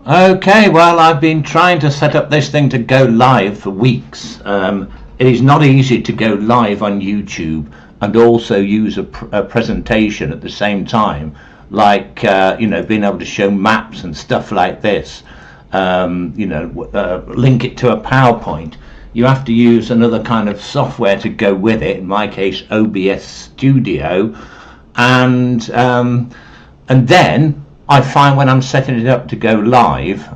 Okay, well, I've been trying to set up this thing to go live for weeks. It is not easy to go live on YouTube and also use a presentation at the same time, like being able to show maps and stuff like this. Link it to a PowerPoint. You have to use another kind of software to go with it. In my case, OBS Studio, and then I find when I'm setting it up to go live,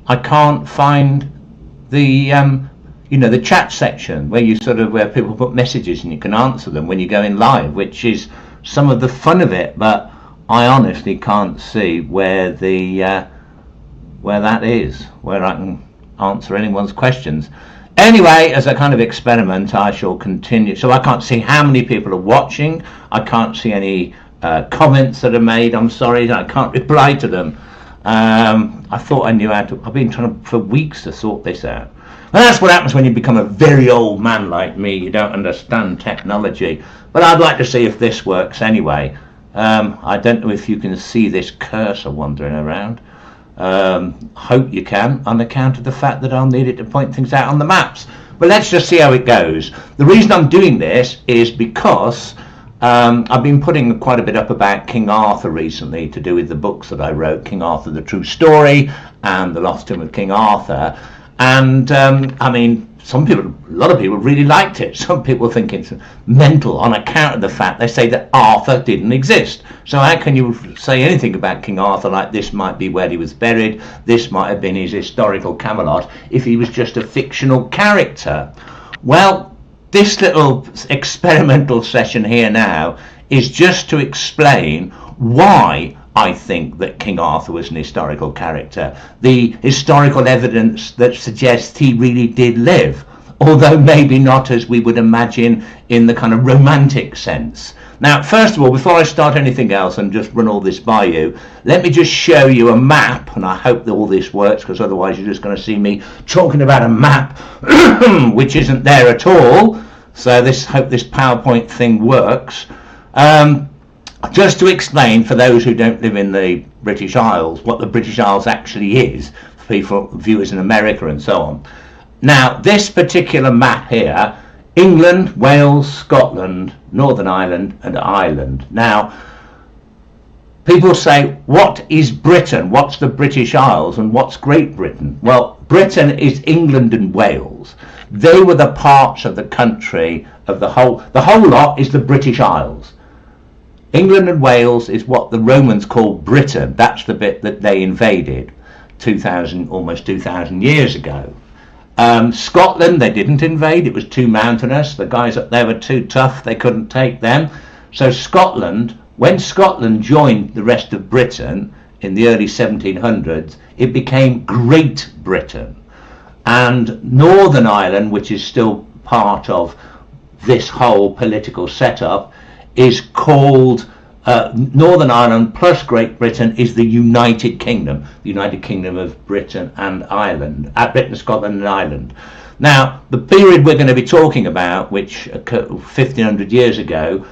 I can't find the the chat section where people put messages and you can answer them when you're going live, which is some of the fun of it. But I honestly can't see where that is, where I can answer anyone's questions. Anyway, as a kind of experiment, I shall continue. So I can't see how many people are watching. I can't see any comments that are made. I'm sorry, I can't reply to them. I thought I knew how to. I've been trying for weeks to sort this out. And that's what happens when you become a very old man like me. You don't understand technology. But I'd like to see if this works anyway. I don't know if you can see this cursor wandering around. Hope you can, on account of the fact that I'll need it to point things out on the maps. But let's just see how it goes. The reason I'm doing this is because I've been putting quite a bit up about King Arthur recently, to do with the books that I wrote, King Arthur, The True Story, and The Lost Tomb of King Arthur. And a lot of people really liked it. Some people think it's mental on account of the fact they say that Arthur didn't exist. So how can you say anything about King Arthur like this might be where he was buried, this might have been his historical Camelot, if he was just a fictional character? Well, this little experimental session here now is just to explain why I think that King Arthur was an historical character. The historical evidence that suggests he really did live, although maybe not as we would imagine in the kind of romantic sense. Now, first of all, before I start anything else and just run all this by you, let me just show you a map, and I hope that all this works, because otherwise you're just going to see me talking about a map which isn't there at all. So hope this PowerPoint thing works. Just to explain, for those who don't live in the British Isles, what the British Isles actually is, for viewers in America and so on. Now, this particular map here, England, Wales, Scotland, Northern Ireland and Ireland. Now, people say, what is Britain? What's the British Isles and what's Great Britain? Well, Britain is England and Wales. They were the parts of the country of the whole lot is the British Isles. England and Wales is what the Romans called Britain. That's the bit that they invaded almost 2,000 years ago. Scotland, they didn't invade. It was too mountainous. The guys up there were too tough. They couldn't take them. So Scotland, when Scotland joined the rest of Britain in the early 1700s, it became Great Britain. And Northern Ireland, which is still part of this whole political setup, is called Northern Ireland plus Great Britain is the United Kingdom of Britain and Ireland, Britain, Scotland and Ireland. Now, the period we're going to be talking about, which occurred 1500 years ago,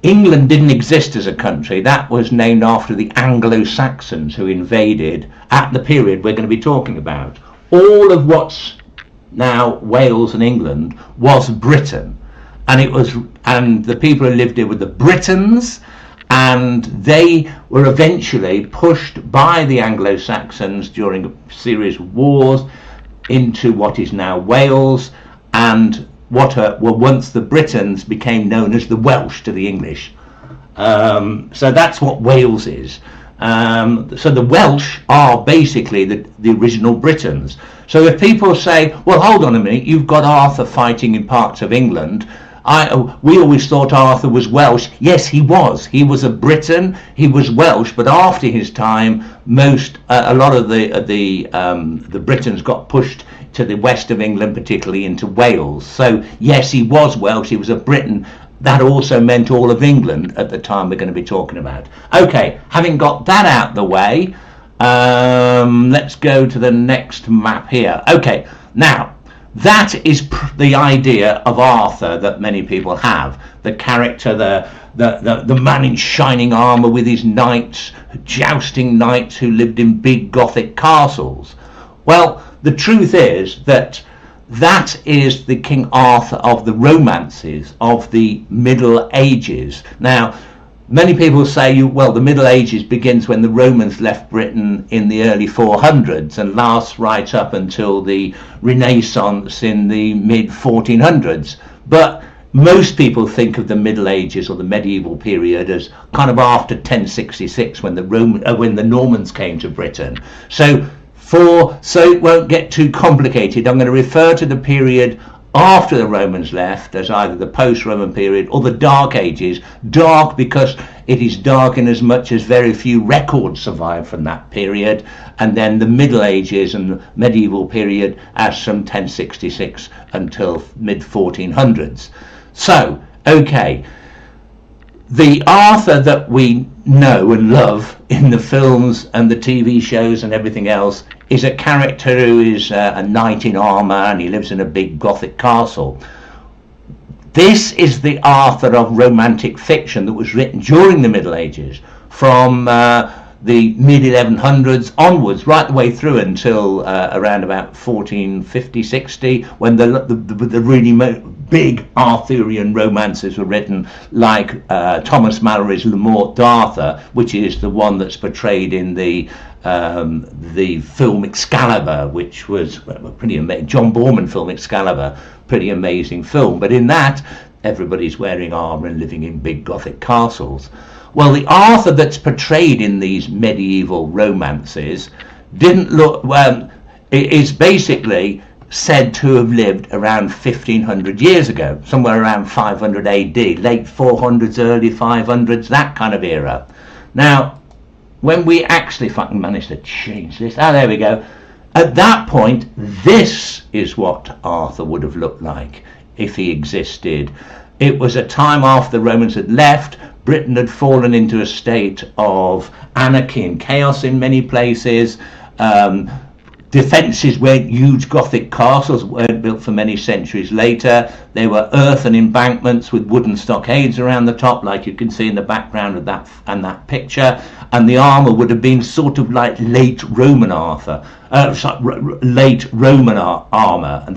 England didn't exist as a country. That was named after the Anglo-Saxons who invaded at the period we're going to be talking about. All of what's now Wales and England was Britain. And the people who lived here were the Britons, and they were eventually pushed by the Anglo-Saxons during a series of wars into what is now Wales, and what were once the Britons became known as the Welsh to the English. So that's what Wales is. So the Welsh are basically the original Britons. So if people say, well, hold on a minute, you've got Arthur fighting in parts of England, we always thought Arthur was Welsh. Yes, he was. He was a Briton. He was Welsh, but after his time, a lot of the Britons got pushed to the west of England, particularly into Wales. So yes, he was Welsh. He was a Briton. That also meant all of England at the time we're going to be talking about. Okay, having got that out the way, let's go to the next map here. Okay, now that is the idea of Arthur that many people have. The character, the man in shining armour with his knights, jousting knights who lived in big Gothic castles. Well, the truth is that that is the King Arthur of the romances of the Middle Ages. Now, many people say, well, the Middle Ages begins when the Romans left Britain in the early 400s and lasts right up until the Renaissance in the mid 1400s. But most people think of the Middle Ages or the medieval period as kind of after 1066 when the Normans came to Britain. So it won't get too complicated, I'm going to refer to the period after the Romans left as either the post-Roman period or the Dark Ages. Dark because it is dark in as much as very few records survive from that period, and then the Middle Ages and the medieval period as from 1066 until mid 1400s. So, okay, the Arthur that we know and love in the films and the TV shows and everything else is a character who is a knight in armour and he lives in a big Gothic castle. This is the Arthur of romantic fiction that was written during the Middle Ages, from the mid 1100s onwards, right the way through until around about 1450-60, when the really big Arthurian romances were written, like Thomas Malory's Le Morte d'Arthur, which is the one that's portrayed in the film Excalibur, which was pretty amazing. John Boorman film Excalibur, pretty amazing film. But in that, everybody's wearing armour and living in big Gothic castles. Well, the Arthur that's portrayed in these medieval romances didn't look, well, it is basically said to have lived around 1500 years ago, somewhere around 500 AD, late 400s, early 500s, that kind of era. Now, when we actually, if I can manage to change this, there we go. At that point, this is what Arthur would have looked like if he existed. It was a time after the Romans had left. Britain had fallen into a state of anarchy and chaos in many places. Defences weren't huge Gothic castles, weren't built for many centuries later. They were earthen embankments with wooden stockades around the top, like you can see in the background of that picture. And the armour would have been sort of like late Roman armour, and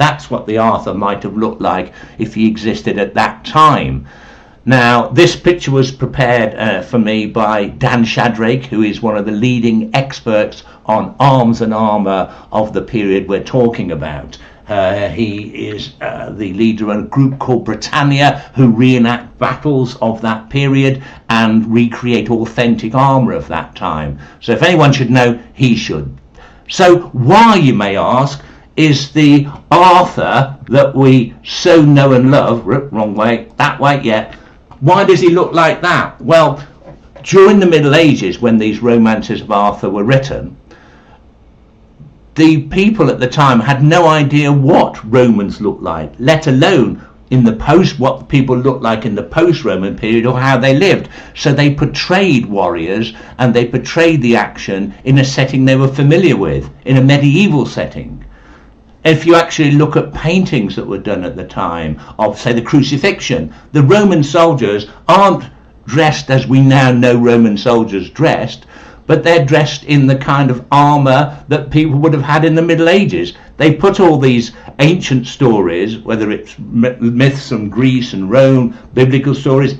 that's what the Arthur might have looked like if he existed at that time. Now, this picture was prepared for me by Dan Shadrake, who is one of the leading experts on arms and armour of the period we're talking about. He is the leader of a group called Britannia, who reenact battles of that period and recreate authentic armour of that time. So if anyone should know, he should. So why, you may ask, is the Arthur that we so know and love, wrong way, that way, yeah, why does he look like that? Well, during the Middle Ages, when these romances of Arthur were written, the people at the time had no idea what Romans looked like, let alone in the what people looked like in the post-Roman period or how they lived. So they portrayed warriors and they portrayed the action in a setting they were familiar with, in a medieval setting. If you actually look at paintings that were done at the time of, say, the crucifixion, the Roman soldiers aren't dressed as we now know Roman soldiers dressed, but they're dressed in the kind of armour that people would have had in the Middle Ages. They put all these ancient stories, whether it's myths from Greece and Rome, biblical stories,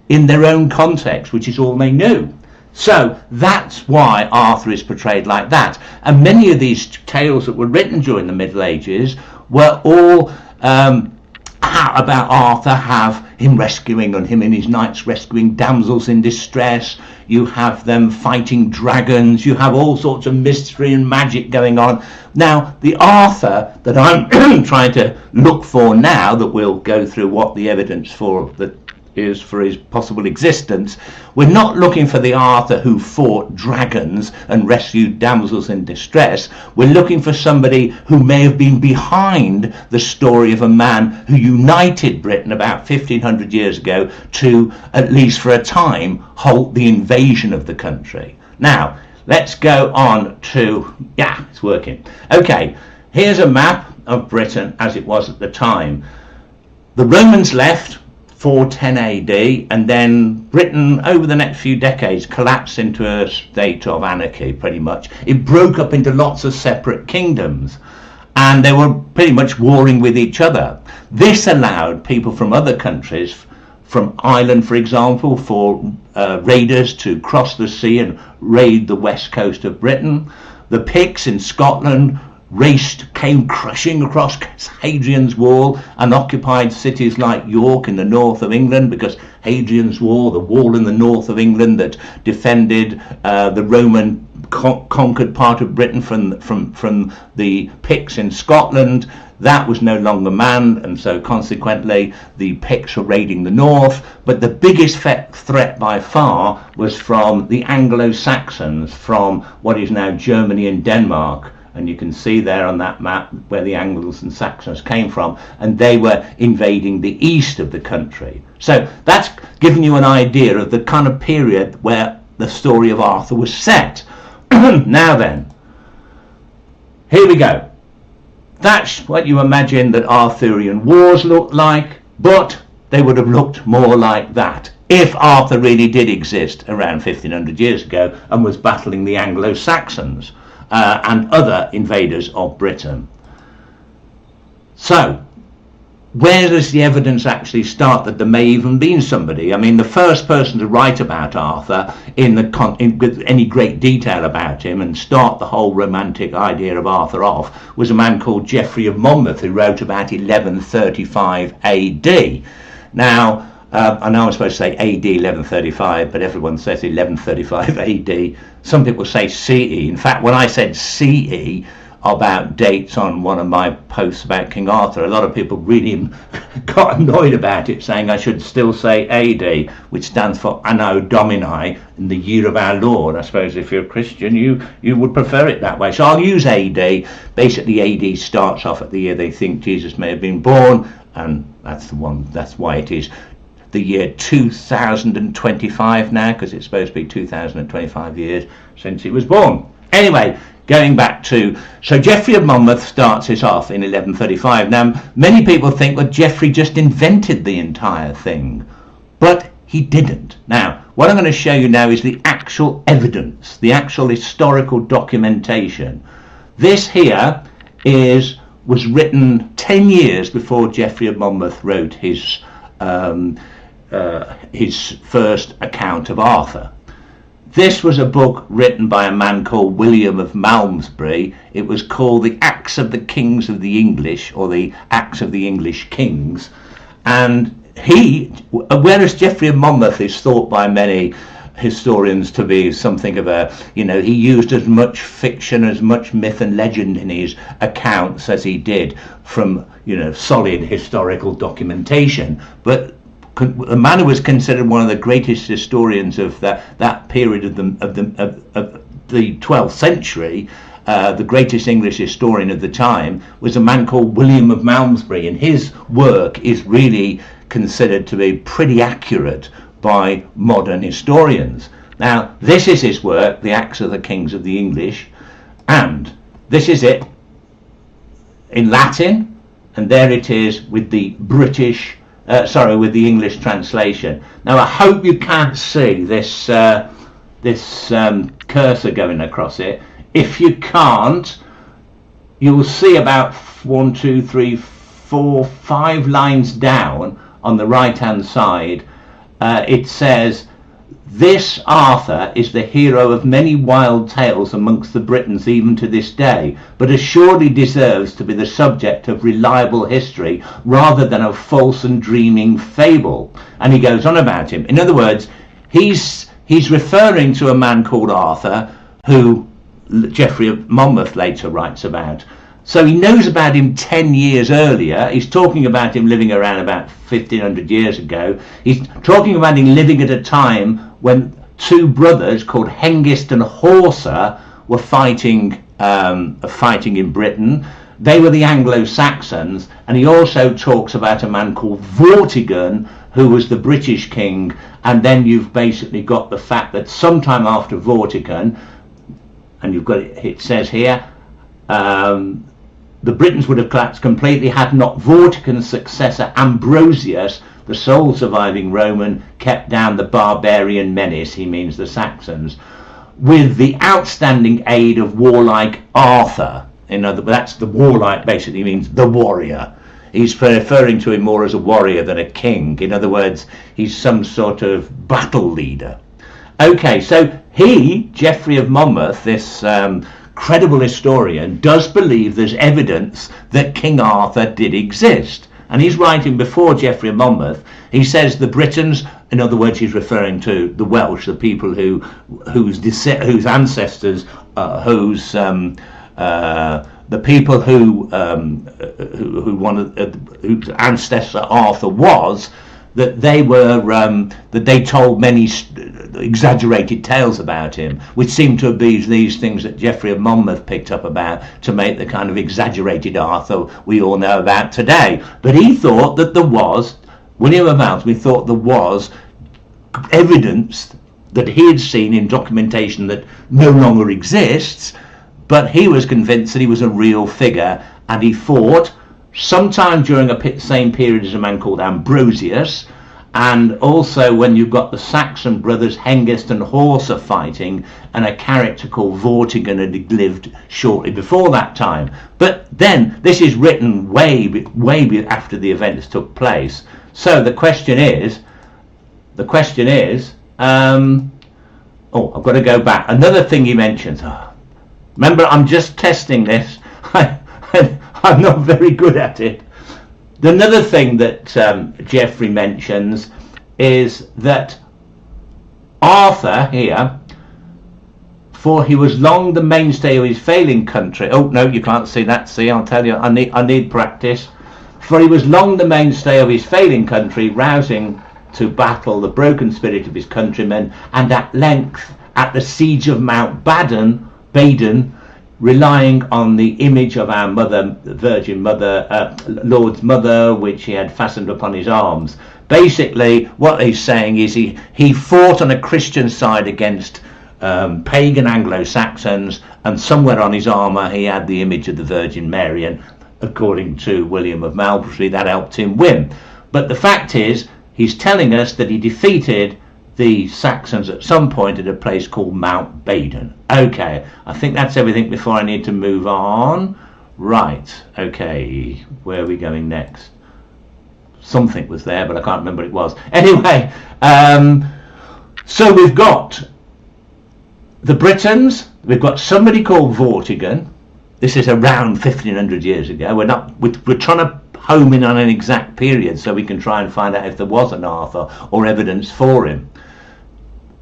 in their own context, which is all they knew. So that's why Arthur is portrayed like that. And many of these tales that were written during the Middle Ages were all about Arthur, have him rescuing, and him and his knights rescuing damsels in distress. You have them fighting dragons. You have all sorts of mystery and magic going on. Now, the Arthur that I'm trying to look for now, that we'll go through what the evidence for that is for his possible existence, we're not looking for the Arthur who fought dragons and rescued damsels in distress. We're looking for somebody who may have been behind the story of a man who united Britain about 1500 years ago to, at least for a time, halt the invasion of the country. Now, let's go on to, yeah, it's working. Okay, here's a map of Britain as it was at the time. The Romans left 410 AD, and then Britain over the next few decades collapsed into a state of anarchy, pretty much. It broke up into lots of separate kingdoms, and they were pretty much warring with each other. This allowed people from other countries, from Ireland for example, for raiders to cross the sea and raid the west coast of Britain. The Picts in Scotland came crushing across Hadrian's Wall and occupied cities like York in the north of England, because Hadrian's Wall, the wall in the north of England that defended the Roman conquered part of Britain from the Picts in Scotland, that was no longer manned, and so consequently the Picts were raiding the north. But the biggest threat by far was from the Anglo-Saxons, from what is now Germany and Denmark. And you can see there on that map where the Angles and Saxons came from, and they were invading the east of the country. So that's giving you an idea of the kind of period where the story of Arthur was set. Now then, here we go. That's what you imagine that Arthurian wars looked like, but they would have looked more like that if Arthur really did exist around 1500 years ago and was battling the Anglo-Saxons and other invaders of Britain. So, where does the evidence actually start that there may even been somebody? I mean, the first person to write about Arthur with any great detail about him and start the whole romantic idea of Arthur off was a man called Geoffrey of Monmouth, who wrote about 1135 AD. Now, I know I'm supposed to say AD 1135, but everyone says 1135 AD. Some people say CE. In fact, when I said CE about dates on one of my posts about King Arthur, a lot of people really got annoyed about it, saying I should still say AD, which stands for Anno Domini, in the year of our Lord. I suppose if you're a Christian, you would prefer it that way. So I'll use AD. Basically, AD starts off at the year they think Jesus may have been born, and that's the one. That's why it is the year 2025 now, because it's supposed to be 2025 years since he was born. Anyway, going back to, so Geoffrey of Monmouth starts this off in 1135. Now, many people think that Geoffrey just invented the entire thing, but he didn't. Now, what I'm going to show you now is the actual evidence, the actual historical documentation. This here was written 10 years before Geoffrey of Monmouth wrote his first account of Arthur. This was a book written by a man called William of Malmesbury. It was called The Acts of the Kings of the English, or The Acts of the English Kings. And whereas Geoffrey of Monmouth is thought by many historians to be something of a, he used as much fiction, as much myth and legend in his accounts as he did from, solid historical documentation. But the man who was considered one of the greatest historians of that period of the 12th century, the greatest English historian of the time, was a man called William of Malmesbury, and his work is really considered to be pretty accurate by modern historians. Now, this is his work, The Acts of the Kings of the English, and this is it in Latin, and there it is with the with the English translation. Now, I hope you can't see this cursor going across it. If you can't, you'll see about 1, 2, 3, 4, 5 lines down on the right hand side. It says, "This Arthur is the hero of many wild tales amongst the Britons even to this day, but assuredly deserves to be the subject of reliable history rather than of false and dreaming fable." And he goes on about him. In other words, he's referring to a man called Arthur, who Geoffrey of Monmouth later writes about. So he knows about him 10 years earlier. He's talking about him living around about 1500 years ago. He's talking about him living at a time when two brothers called Hengist and Horsa were fighting in Britain. They were the Anglo-Saxons. And he also talks about a man called Vortigern, who was the British king. And then you've basically got the fact that sometime after Vortigern, and you've got it says here, the Britons would have collapsed completely had not Vortigern's successor Ambrosius, the sole surviving Roman, kept down the barbarian menace, he means the Saxons, with the outstanding aid of warlike Arthur. That's the warlike, basically means the warrior. He's referring to him more as a warrior than a king. In other words, he's some sort of battle leader. Okay, so he, Geoffrey of Monmouth, this credible historian, does believe there's evidence that King Arthur did exist. And he's writing before Geoffrey of Monmouth. He says the Britons, in other words, he's referring to the Welsh, the people whose ancestors, the people whose ancestor Arthur was, that they told many exaggerated tales about him, which seem to be these things that Geoffrey of Monmouth picked up about to make the kind of exaggerated Arthur we all know about today. But he thought that William of Malmesbury thought there was evidence that he had seen in documentation that no longer exists, but he was convinced that he was a real figure, and he fought sometime during the same period as a man called Ambrosius, and also when you've got the Saxon brothers Hengist and Horsa fighting, and a character called Vortigern had lived shortly before that time. But then this is written way after the events took place. So the question is, I've got to go back. Another thing he mentions. Remember, I'm just testing this. I'm not very good at it. Another thing that Geoffrey mentions is that Arthur here, for he was long the mainstay of his failing country. Oh no, you can't see that. See, I'll tell you, I need practice. For he was long the mainstay of his failing country, rousing to battle the broken spirit of his countrymen, and at length at the siege of Mount Badon, relying on the image of our mother, the Virgin Mother, Lord's mother, which he had fastened upon his arms. Basically, what he's saying is he fought on a Christian side against pagan Anglo-Saxons, and somewhere on his armour he had the image of the Virgin Mary, and according to William of Malmesbury, that helped him win. But the fact is, he's telling us that he defeated the Saxons at some point at a place called Mount Badon. Okay, I think that's everything before I need to move on. Right, okay, where are we going next? Something was there, but I can't remember what it was. Anyway, so we've got the Britons, we've got somebody called Vortigern. This is around 1500 years ago. We're trying to home in on an exact period so we can try and find out if there was an Arthur or evidence for him.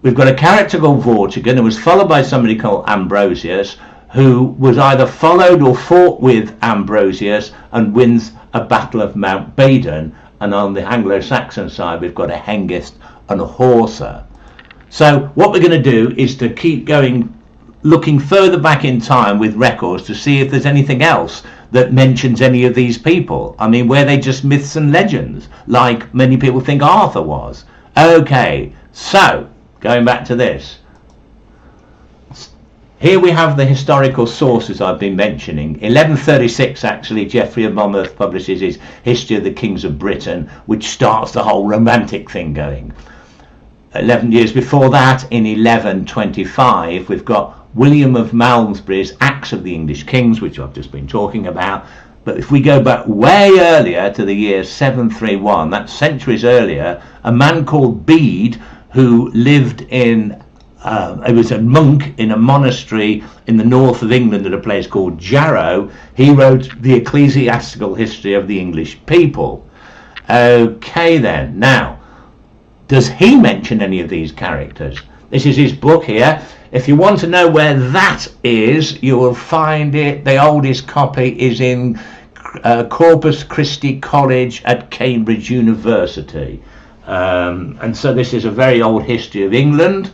We've got a character called Vortigern who was followed by somebody called Ambrosius, who was either followed or fought with Ambrosius and wins a battle of Mount Badon. And on the Anglo-Saxon side, we've got a Hengist and a Horsa. So what we're going to do is to keep going, looking further back in time with records to see if there's anything else that mentions any of these people. I mean, were they just myths and legends, like many people think Arthur was? Okay, so going back to this. Here we have the historical sources I've been mentioning. 1136, actually, Geoffrey of Monmouth publishes his History of the Kings of Britain, which starts the whole romantic thing going. 11 years before that, in 1125, we've got William of Malmesbury's Acts of the English Kings, which I've just been talking about. But if we go back way earlier to the year 731, that's centuries earlier, a man called Bede, who lived in, he was a monk in a monastery in the north of England at a place called Jarrow. He wrote the ecclesiastical history of the English people. Okay then, now, does he mention any of these characters? This is his book here. If you want to know where that is, you will find it. The oldest copy is in Corpus Christi College at Cambridge University. And so this is a very old history of England.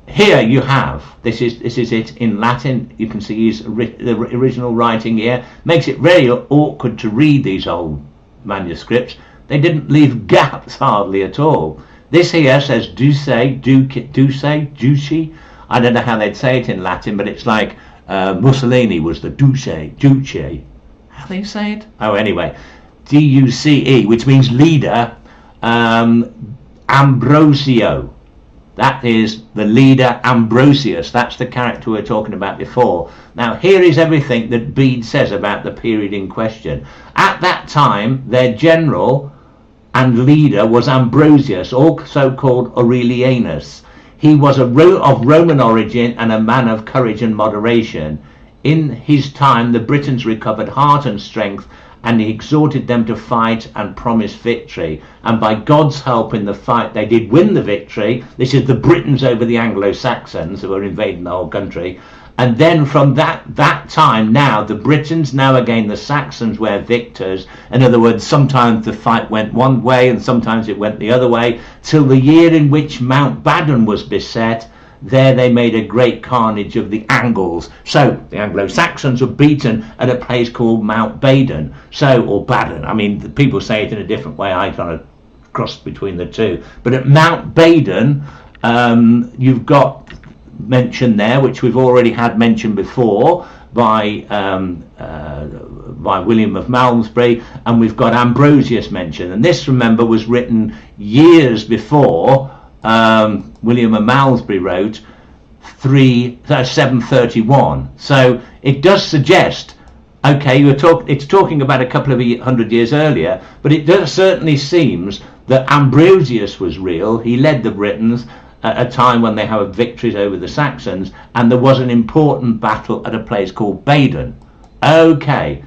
Here you have, this is it in Latin. You can see the original writing here. Makes it very awkward to read these old manuscripts. They didn't leave gaps hardly at all. This here says duce. I don't know how they'd say it in Latin, but it's like Mussolini was the Duce. How do you say it? Oh, anyway, Duce, which means leader. Ambrosio, that is the leader Ambrosius. That's the character we were talking about before. Now here is everything that Bede says about the period in question. At that time, their general and leader was Ambrosius, also called Aurelianus. He was of Roman origin and a man of courage and moderation. In his time, the Britons recovered heart and strength, and he exhorted them to fight and promised victory. And by God's help in the fight, they did win the victory. This is the Britons over the Anglo-Saxons who were invading the whole country. And then from that time, now the Britons, now again the Saxons were victors. In other words, sometimes the fight went one way and sometimes it went the other way, till the year in which Mount Badon was beset. There they made a great carnage of the Angles. So the Anglo-Saxons were beaten at a place called Mount Badon. Or Badon. I mean, the people say it in a different way. I kind of crossed between the two. But at Mount Badon, you've got mentioned there, which we've already had mentioned before by William of Malmesbury, and we've got Ambrosius mentioned. And this, remember, was written years before William of Malmesbury wrote 731. So it does suggest, okay, it's talking about a couple of hundred years earlier, but it certainly seems that Ambrosius was real. He led the Britons at a time when they had victories over the Saxons, and there was an important battle at a place called Badon. Okay.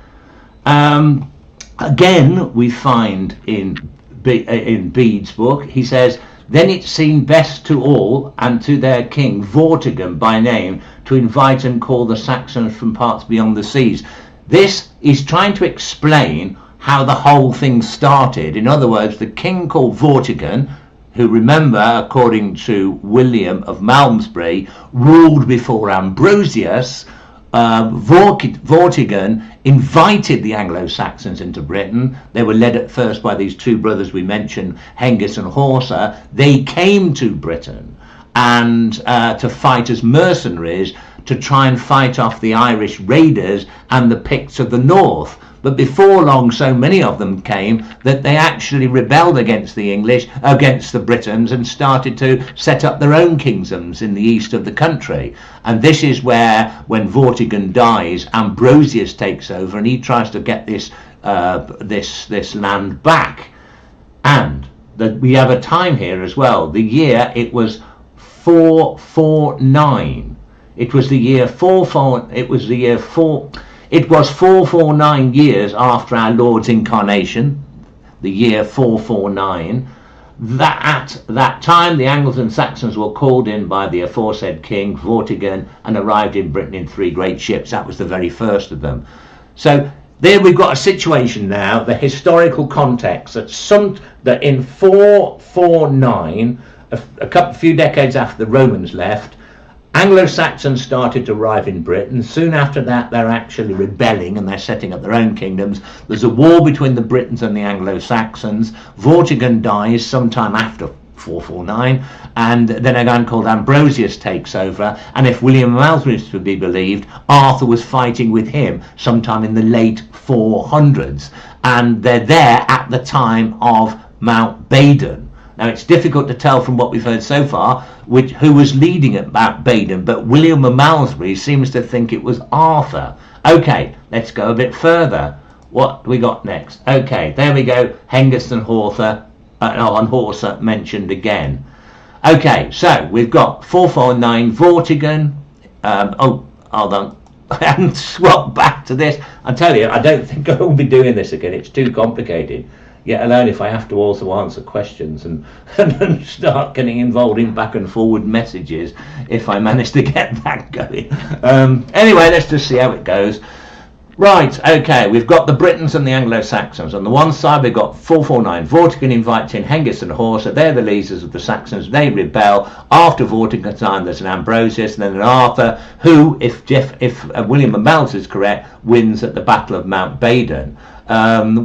Again, we find in Bede's book, he says, then it seemed best to all and to their king Vortigern by name to invite and call the Saxons from parts beyond the seas. This is trying to explain how the whole thing started. In other words, the king called Vortigern, who, remember, according to William of Malmesbury, ruled before Ambrosius, Vortigern invited the Anglo-Saxons into Britain. They were led at first by these two brothers we mentioned, Hengist and Horsa. They came to Britain and to fight as mercenaries to try and fight off the Irish raiders and the Picts of the north. But before long, so many of them came that they actually rebelled against the English, against the Britons, and started to set up their own kingdoms in the east of the country. And this is where, when Vortigern dies, Ambrosius takes over and he tries to get this land back. And we have a time here as well. The year, it was 449. It was the year 449 years after our Lord's incarnation, the year 449. At that time, the Angles and Saxons were called in by the aforesaid king, Vortigern, and arrived in Britain in 3 great ships. That was the very first of them. So there we've got a situation now, the historical context, that in 449, a few decades after the Romans left, Anglo-Saxons started to arrive in Britain. Soon after that, they're actually rebelling and they're setting up their own kingdoms. There's a war between the Britons and the Anglo-Saxons. Vortigern dies sometime after 449, and then a man called Ambrosius takes over. And if William of Malmesbury is to be believed, Arthur was fighting with him sometime in the late 400s. And they're there at the time of Mount Badon. Now, it's difficult to tell from what we've heard so far who was leading at Mount Badon, but William of Malmesbury seems to think it was Arthur. Okay, let's go a bit further. What do we got next? Okay, there we go. Hengist and Horsa mentioned again. Okay, so we've got 449 Vortigern. Hold on. I haven't swapped back to this. I tell you, I don't think I will be doing this again. It's too complicated. Yet alone if I have to also answer questions and start getting involved in back and forward messages if I manage to get that going. Anyway, let's just see how it goes. Right, okay, we've got the Britons and the Anglo-Saxons. On the one side, we've got 449. Vortigern invites in Hengist and Horsa. They're the leaders of the Saxons. They rebel. After Vortigern's time, there's an Ambrosius and then an Arthur, who, if William of Malmesbury is correct, wins at the Battle of Mount Badon.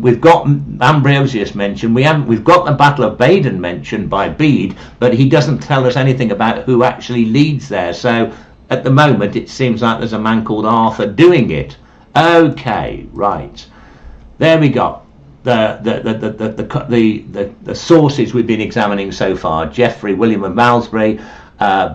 We've got Ambrosius mentioned. We've got the Battle of Badon mentioned by Bede, but he doesn't tell us anything about who actually leads there. So at the moment it seems like there's a man called Arthur doing it. Okay, right. There we go. The sources we've been examining so far: Geoffrey, William of Malmesbury,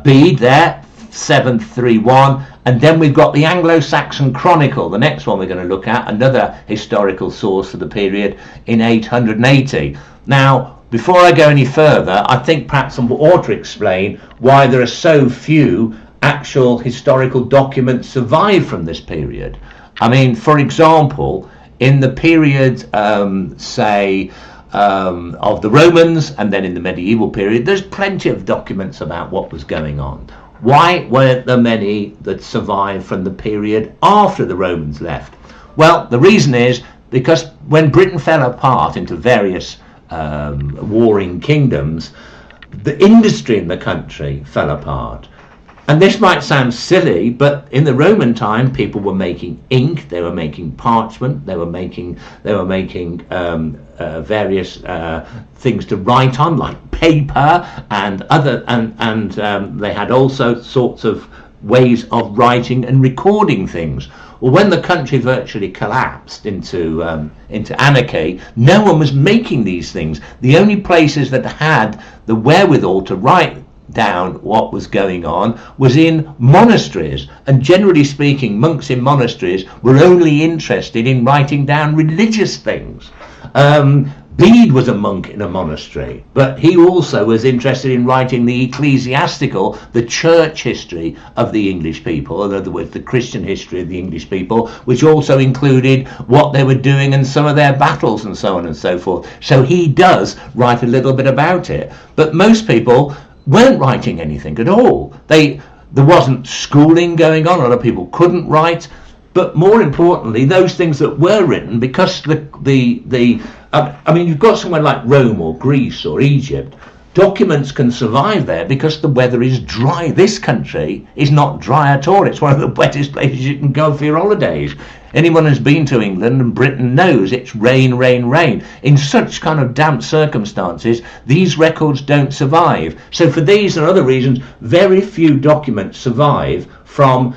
Bede there, 731, and then we've got the Anglo-Saxon Chronicle, the next one we're going to look at, another historical source for the period, in 880. Now, before I go any further, I think perhaps I ought to explain why there are so few actual historical documents survive from this period. I mean, for example, in the period, say, of the Romans, and then in the medieval period, there's plenty of documents about what was going on. Why weren't there many that survived from the period after the Romans left? Well, the reason is because when Britain fell apart into various warring kingdoms, the industry in the country fell apart. And this might sound silly, but in the Roman time, people were making ink, they were making parchment, they were making various things to write on, like paper and other, and they had also sorts of ways of writing and recording things. Well, when the country virtually collapsed into anarchy, no one was making these things. The only places that had the wherewithal to write down what was going on was in monasteries, and generally speaking, monks in monasteries were only interested in writing down religious things. Bede was a monk in a monastery, but he also was interested in writing the ecclesiastical, the church history of the English people, in other words, the Christian history of the English people, which also included what they were doing and some of their battles and so on and so forth. So he does write a little bit about it, but most people weren't writing anything at all. There wasn't schooling going on. A lot of people couldn't write, but more importantly, those things that were written, because I mean, you've got somewhere like Rome or Greece or Egypt, documents can survive there because the weather is dry. This country is not dry at all. It's one of the wettest places you can go for your holidays. Anyone who's been to England and Britain knows it's rain, rain, rain. In such kind of damp circumstances, these records don't survive. So for these and other reasons, very few documents survive from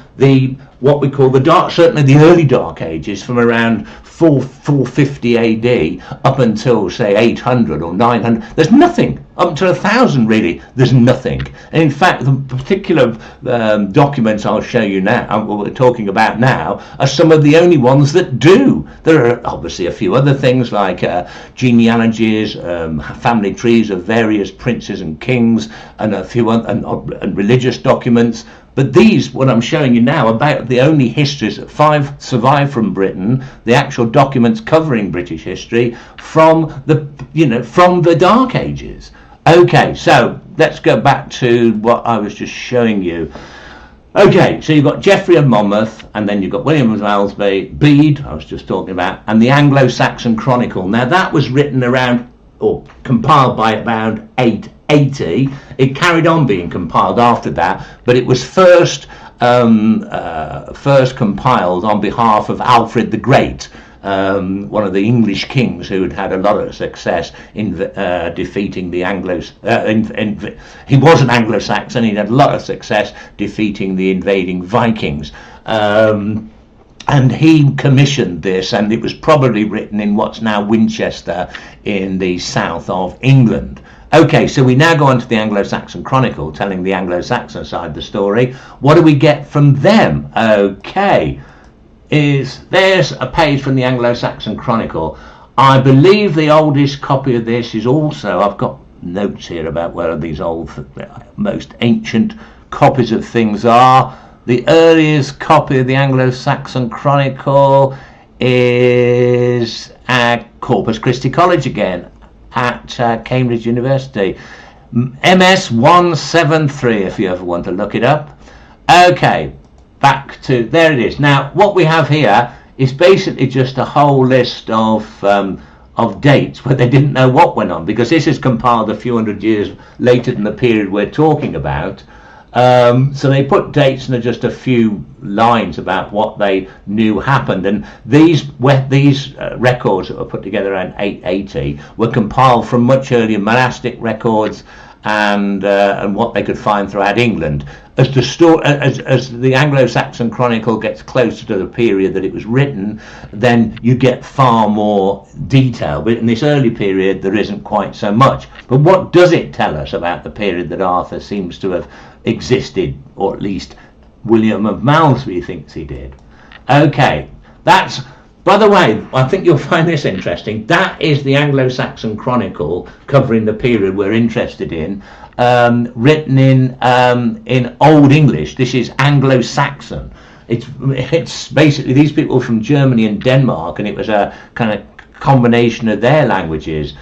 what we call the dark, certainly the early Dark Ages, from around 450 AD up until, say, 800 or 900. There's nothing. Up to 1000, really, there's nothing. And in fact, the particular documents I'll show you now, what we're talking about now, are some of the only ones that do. There are obviously a few other things like genealogies, family trees of various princes and kings, and a few and religious documents. But these, what I'm showing you now, about the only histories that survive from Britain, the actual documents covering British history from the Dark Ages. Okay, so let's go back to what I was just showing you. Okay, so you've got Geoffrey of Monmouth, and then you've got William of Malmesbury, Bede, I was just talking about, and the Anglo-Saxon Chronicle. Now that was written around, or compiled by around 880. It carried on being compiled after that, but it was first compiled on behalf of Alfred the Great, one of the English kings who had a lot of success in defeating the Anglos. He was an Anglo-Saxon. He had a lot of success defeating the invading Vikings. And he commissioned this, and it was probably written in what's now Winchester in the south of England. Okay, so we now go on to the Anglo-Saxon Chronicle, telling the Anglo-Saxon side of the story. What do we get from them? Okay, there's a page from the Anglo-Saxon Chronicle. I believe the oldest copy of this is also, I've got notes here about where these most ancient copies of things are. The earliest copy of the Anglo-Saxon Chronicle is at Corpus Christi College again, at Cambridge University. MS 173, if you ever want to look it up. Okay, back to, there it is. Now, what we have here is basically just a whole list of dates where they didn't know what went on, because this is compiled a few hundred years later than the period we're talking about. So they put dates and just a few lines about what they knew happened, and these records that were put together around 880 were compiled from much earlier monastic records and what they could find throughout England. As the Anglo-Saxon Chronicle gets closer to the period that it was written, then you get far more detail. But in this early period, there isn't quite so much. But what does it tell us about the period that Arthur seems to have existed, or at least William of Malmesbury thinks he did? Okay, that's, by the way, I think you'll find this interesting. That is the Anglo-Saxon Chronicle covering the period we're interested in, written in Old English. This is Anglo-Saxon. It's basically these people from Germany and Denmark, and it was a kind of combination of their languages.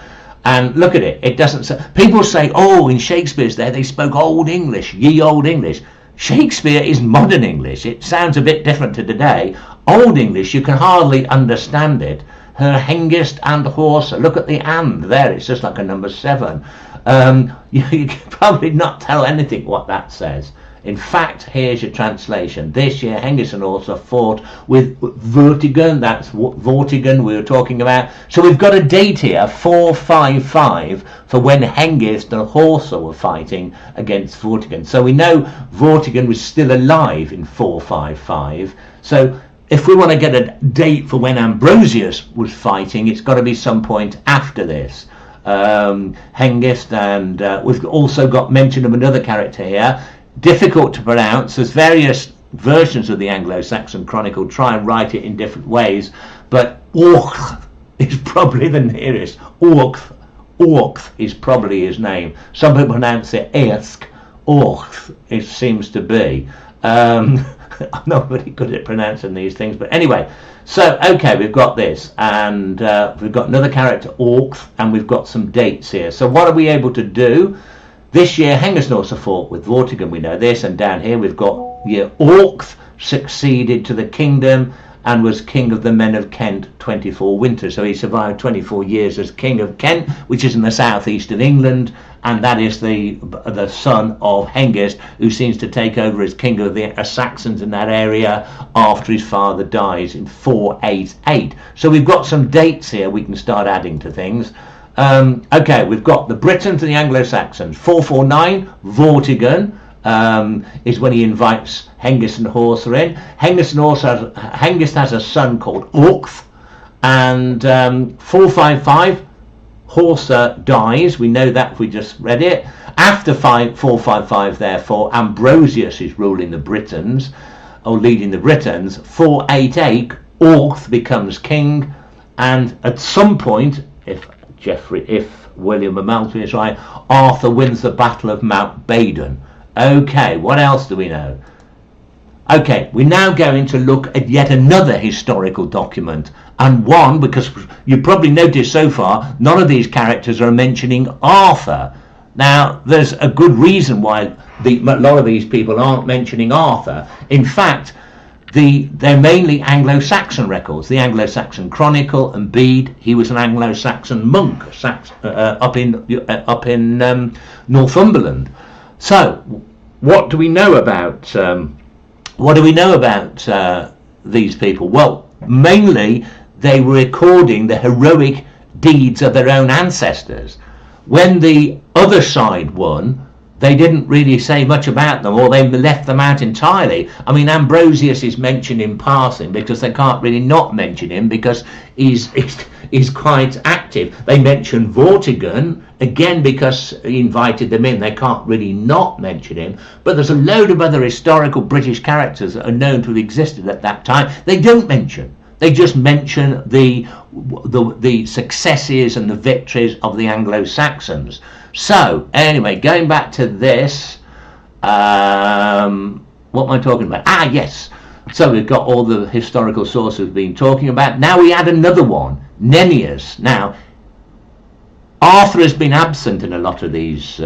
And look at it. It doesn't say. People say, "Oh, in Shakespeare's there they spoke Old English, ye Old English." Shakespeare is modern English. It sounds a bit different to today. Old English, you can hardly understand it. Her hengist and horse. Look at the and there. It's just like a number 7. You can probably not tell anything what that says. In fact, here's your translation. This year, Hengist and Horsa fought with Vortigern. That's Vortigern we were talking about. So we've got a date here, 455, for when Hengist and Horsa were fighting against Vortigern. So we know Vortigern was still alive in 455. So if we want to get a date for when Ambrosius was fighting, it's got to be some point after this. Hengist, and we've also got mention of another character here, difficult to pronounce. There's various versions of the Anglo-Saxon Chronicle try and write it in different ways, but Orch is probably the nearest. Orch is probably his name. Some people pronounce it Ersk. Orch it seems to be. I'm not very good at pronouncing these things, but anyway. So, okay, we've got this, and we've got another character, Orch, and we've got some dates here. So what are we able to do? This year, Hengist and Horsa fought with Vortigern, we know this, and down here we've got year Orch succeeded to the kingdom and was king of the men of Kent 24 winters. So he survived 24 years as king of Kent, which is in the southeast of England, and that is the son of Hengist, who seems to take over as king of the Saxons in that area after his father dies in 488. So we've got some dates here we can start adding to things. Okay, we've got the Britons and the Anglo-Saxons. 449, Vortigern is when he invites Hengist and Horsa in. Hengist has a son called Orch, and 455, Horsa dies. We know that, we just read it. After 455, therefore, Ambrosius is ruling the Britons, or leading the Britons. 488, Orch becomes king, and at some point, if William of Malmesbury is right, Arthur wins the Battle of Mount Badon. Okay, what else do we know? Okay, we now go in to look at yet another historical document, and one, because you probably noticed so far, none of these characters are mentioning Arthur. Now, there's a good reason why a lot of these people aren't mentioning Arthur. In fact, they're mainly Anglo-Saxon records. The Anglo-Saxon Chronicle and Bede. He was an Anglo-Saxon monk up in Northumberland. So, what do we know about these people? Well, mainly they were recording the heroic deeds of their own ancestors. When the other side won, they didn't really say much about them, or they left them out entirely. I mean, Ambrosius is mentioned in passing because they can't really not mention him because he's quite active. They mention Vortigern, again because he invited them in. They can't really not mention him. But there's a load of other historical British characters that are known to have existed at that time. They don't mention. They just mention the successes and the victories of the Anglo-Saxons. So, anyway, going back to this, what am I talking about? Ah, yes. So we've got all the historical sources we've been talking about. Now we add another one, Nennius. Now, Arthur has been absent in a lot of these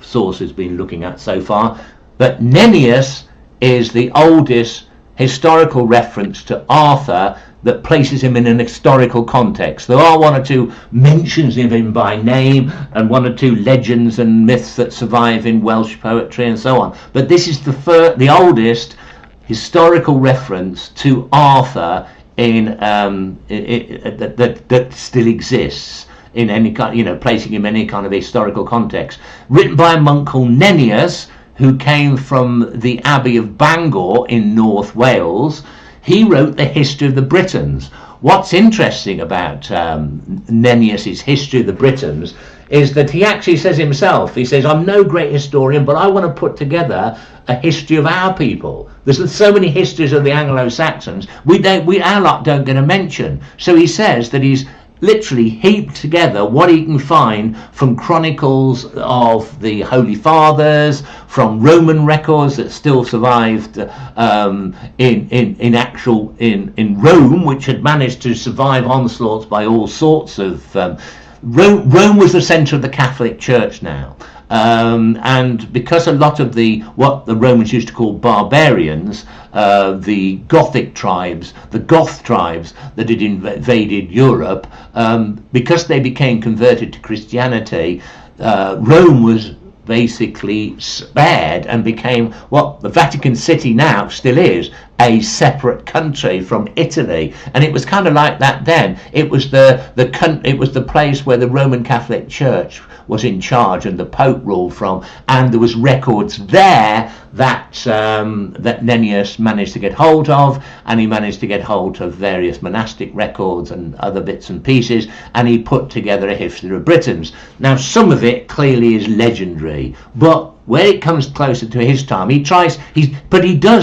sources we've been looking at so far, but Nennius is the oldest historical reference to Arthur that places him in an historical context. There are one or two mentions of him by name and one or two legends and myths that survive in Welsh poetry and so on. But this is the oldest historical reference to Arthur that still exists. in any kind, placing him in any kind of historical context. Written by a monk called Nennius, who came from the Abbey of Bangor in North Wales. He wrote the History of the Britons. What's interesting about Nennius's History of the Britons is that he actually says himself, he says, I'm no great historian, but I want to put together a history of our people. There's so many histories of the Anglo-Saxons, our lot don't get a mention. So he says that he's literally heaped together what he can find from chronicles of the Holy Fathers, from Roman records that still survived in Rome, which had managed to survive onslaughts by all sorts of Rome was the centre of the Catholic Church now. And because a lot of what the Romans used to call barbarians, the Gothic tribes, the Goth tribes that had invaded Europe, because they became converted to Christianity, Rome was basically spared and became what the Vatican City now still is, a separate country from Italy. And it was kind of like that then. It was the place where the Roman Catholic Church was in charge and the Pope ruled from, and there was records there that Nennius managed to get hold of, and he managed to get hold of various monastic records and other bits and pieces, and he put together a history of Britons. Now some of it clearly is legendary, but where it comes closer to his time, he does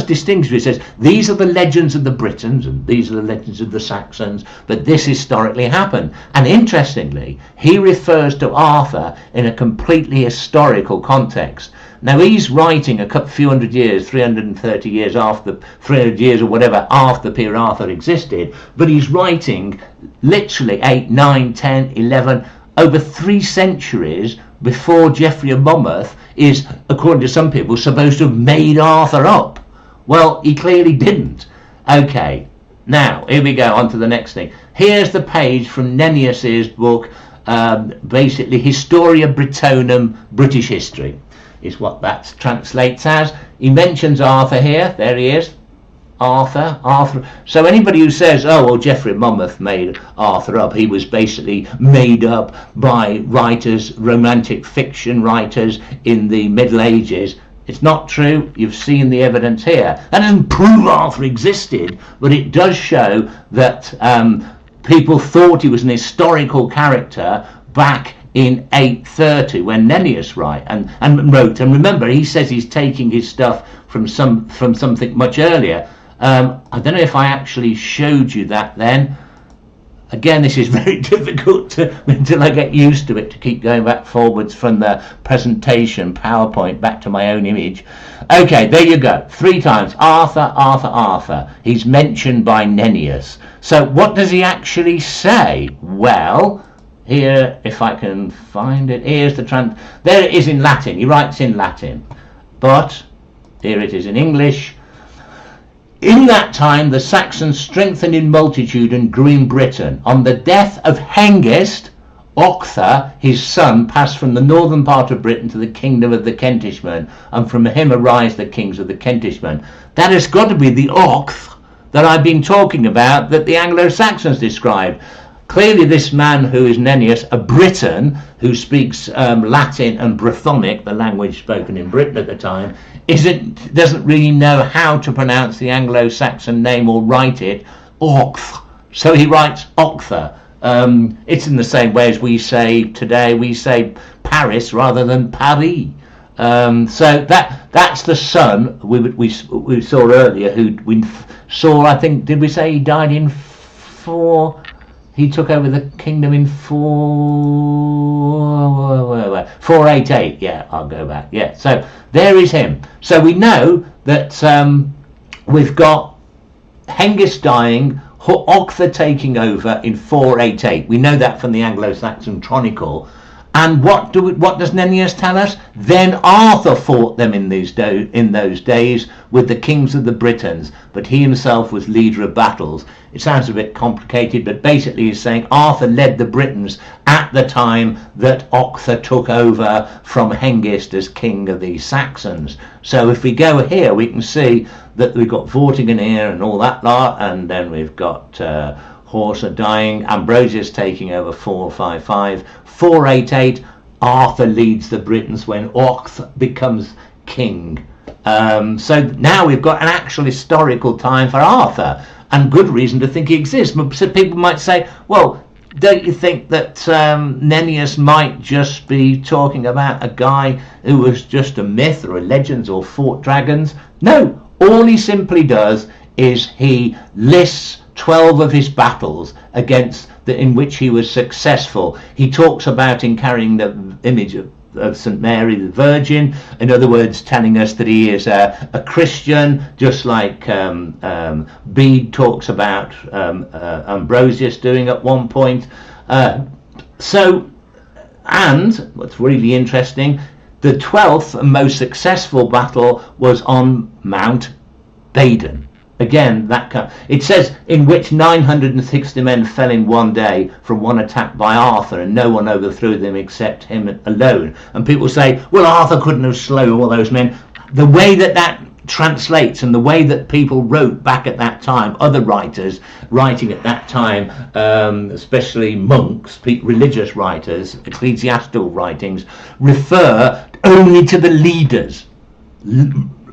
distinguish. He says these are the legends of the Britons and these are the legends of the Saxons, but this historically happened. And interestingly, he refers to Arthur in a completely historical context. Now he's writing a few hundred years, 330 years after, 300 years or whatever after the period Arthur existed, but he's writing literally 8, 9, 10, 11, over 3 centuries before Geoffrey of Monmouth is, according to some people, supposed to have made Arthur up. Well, he clearly didn't. Okay, now here we go on to the next thing. Here's the page from Nennius's book, basically Historia Britonum, British History, is what that translates as. He mentions Arthur here. There he is. Arthur. So anybody who says, oh, well, Geoffrey of Monmouth made Arthur up, he was basically made up by writers, romantic fiction writers in the Middle Ages, it's not true. You've seen the evidence here. That doesn't prove Arthur existed, but it does show that people thought he was an historical character back in 830 when Nennius wrote. And remember, he says he's taking his stuff from something much earlier. I don't know if I actually showed you that then. Again, this is very difficult until I get used to it, to keep going back forwards from the presentation PowerPoint back to my own image. Okay, there you go. 3 times. Arthur. He's mentioned by Nennius. So what does he actually say? Well, here, if I can find it, here's the there it is in Latin. He writes in Latin. But here it is in English. In that time the Saxons strengthened in multitude and grew in Britain. On the death of Hengist, Octha, his son, passed from the northern part of Britain to the kingdom of the Kentishmen, and from him arise the kings of the Kentishmen. That has got to be the Octh that I've been talking about, that the Anglo-Saxons described. Clearly this man who is Nennius, a Briton who speaks Latin and Brythonic, the language spoken in Britain at the time, doesn't really know how to pronounce the Anglo-Saxon name or write it, Octh. So he writes Octha. It's in the same way as we say today, we say Paris rather than Paris. So that's the son we saw earlier, who we saw, I think, did we say he died in 4... He took over the kingdom in 488. Yeah, I'll go back. Yeah, so there is him. So we know that we've got Hengist dying, Octha taking over in 488. We know that from the Anglo-Saxon Chronicle. And what does Nennius tell us? Then Arthur fought them in those days with the kings of the Britons, but he himself was leader of battles. It sounds a bit complicated, but basically he's saying Arthur led the Britons at the time that Octha took over from Hengist as king of the Saxons. So if we go here, we can see that we've got Vortigern here and all that lot, and then we've got Horsa dying, Ambrosius taking over 455, 488, Arthur leads the Britons when Octh becomes king. So now we've got an actual historical time for Arthur, and good reason to think he exists. So people might say, well, don't you think that Nennius might just be talking about a guy who was just a myth or a legend or fought dragons? No, all he simply does is he lists 12 of his battles in which he was successful. He talks about in carrying the image of St. Mary the Virgin, in other words telling us that he is a Christian, just like Bede talks about Ambrosius doing at one point. And what's really interesting, the 12th and most successful battle was on Mount Badon. Again, it says, in which 960 men fell in one day from one attack by Arthur, and no one overthrew them except him alone. And people say, well, Arthur couldn't have slain all those men. The way that translates, and the way that people wrote back at that time, other writers writing at that time, especially monks, religious writers, ecclesiastical writings, refer only to the leaders.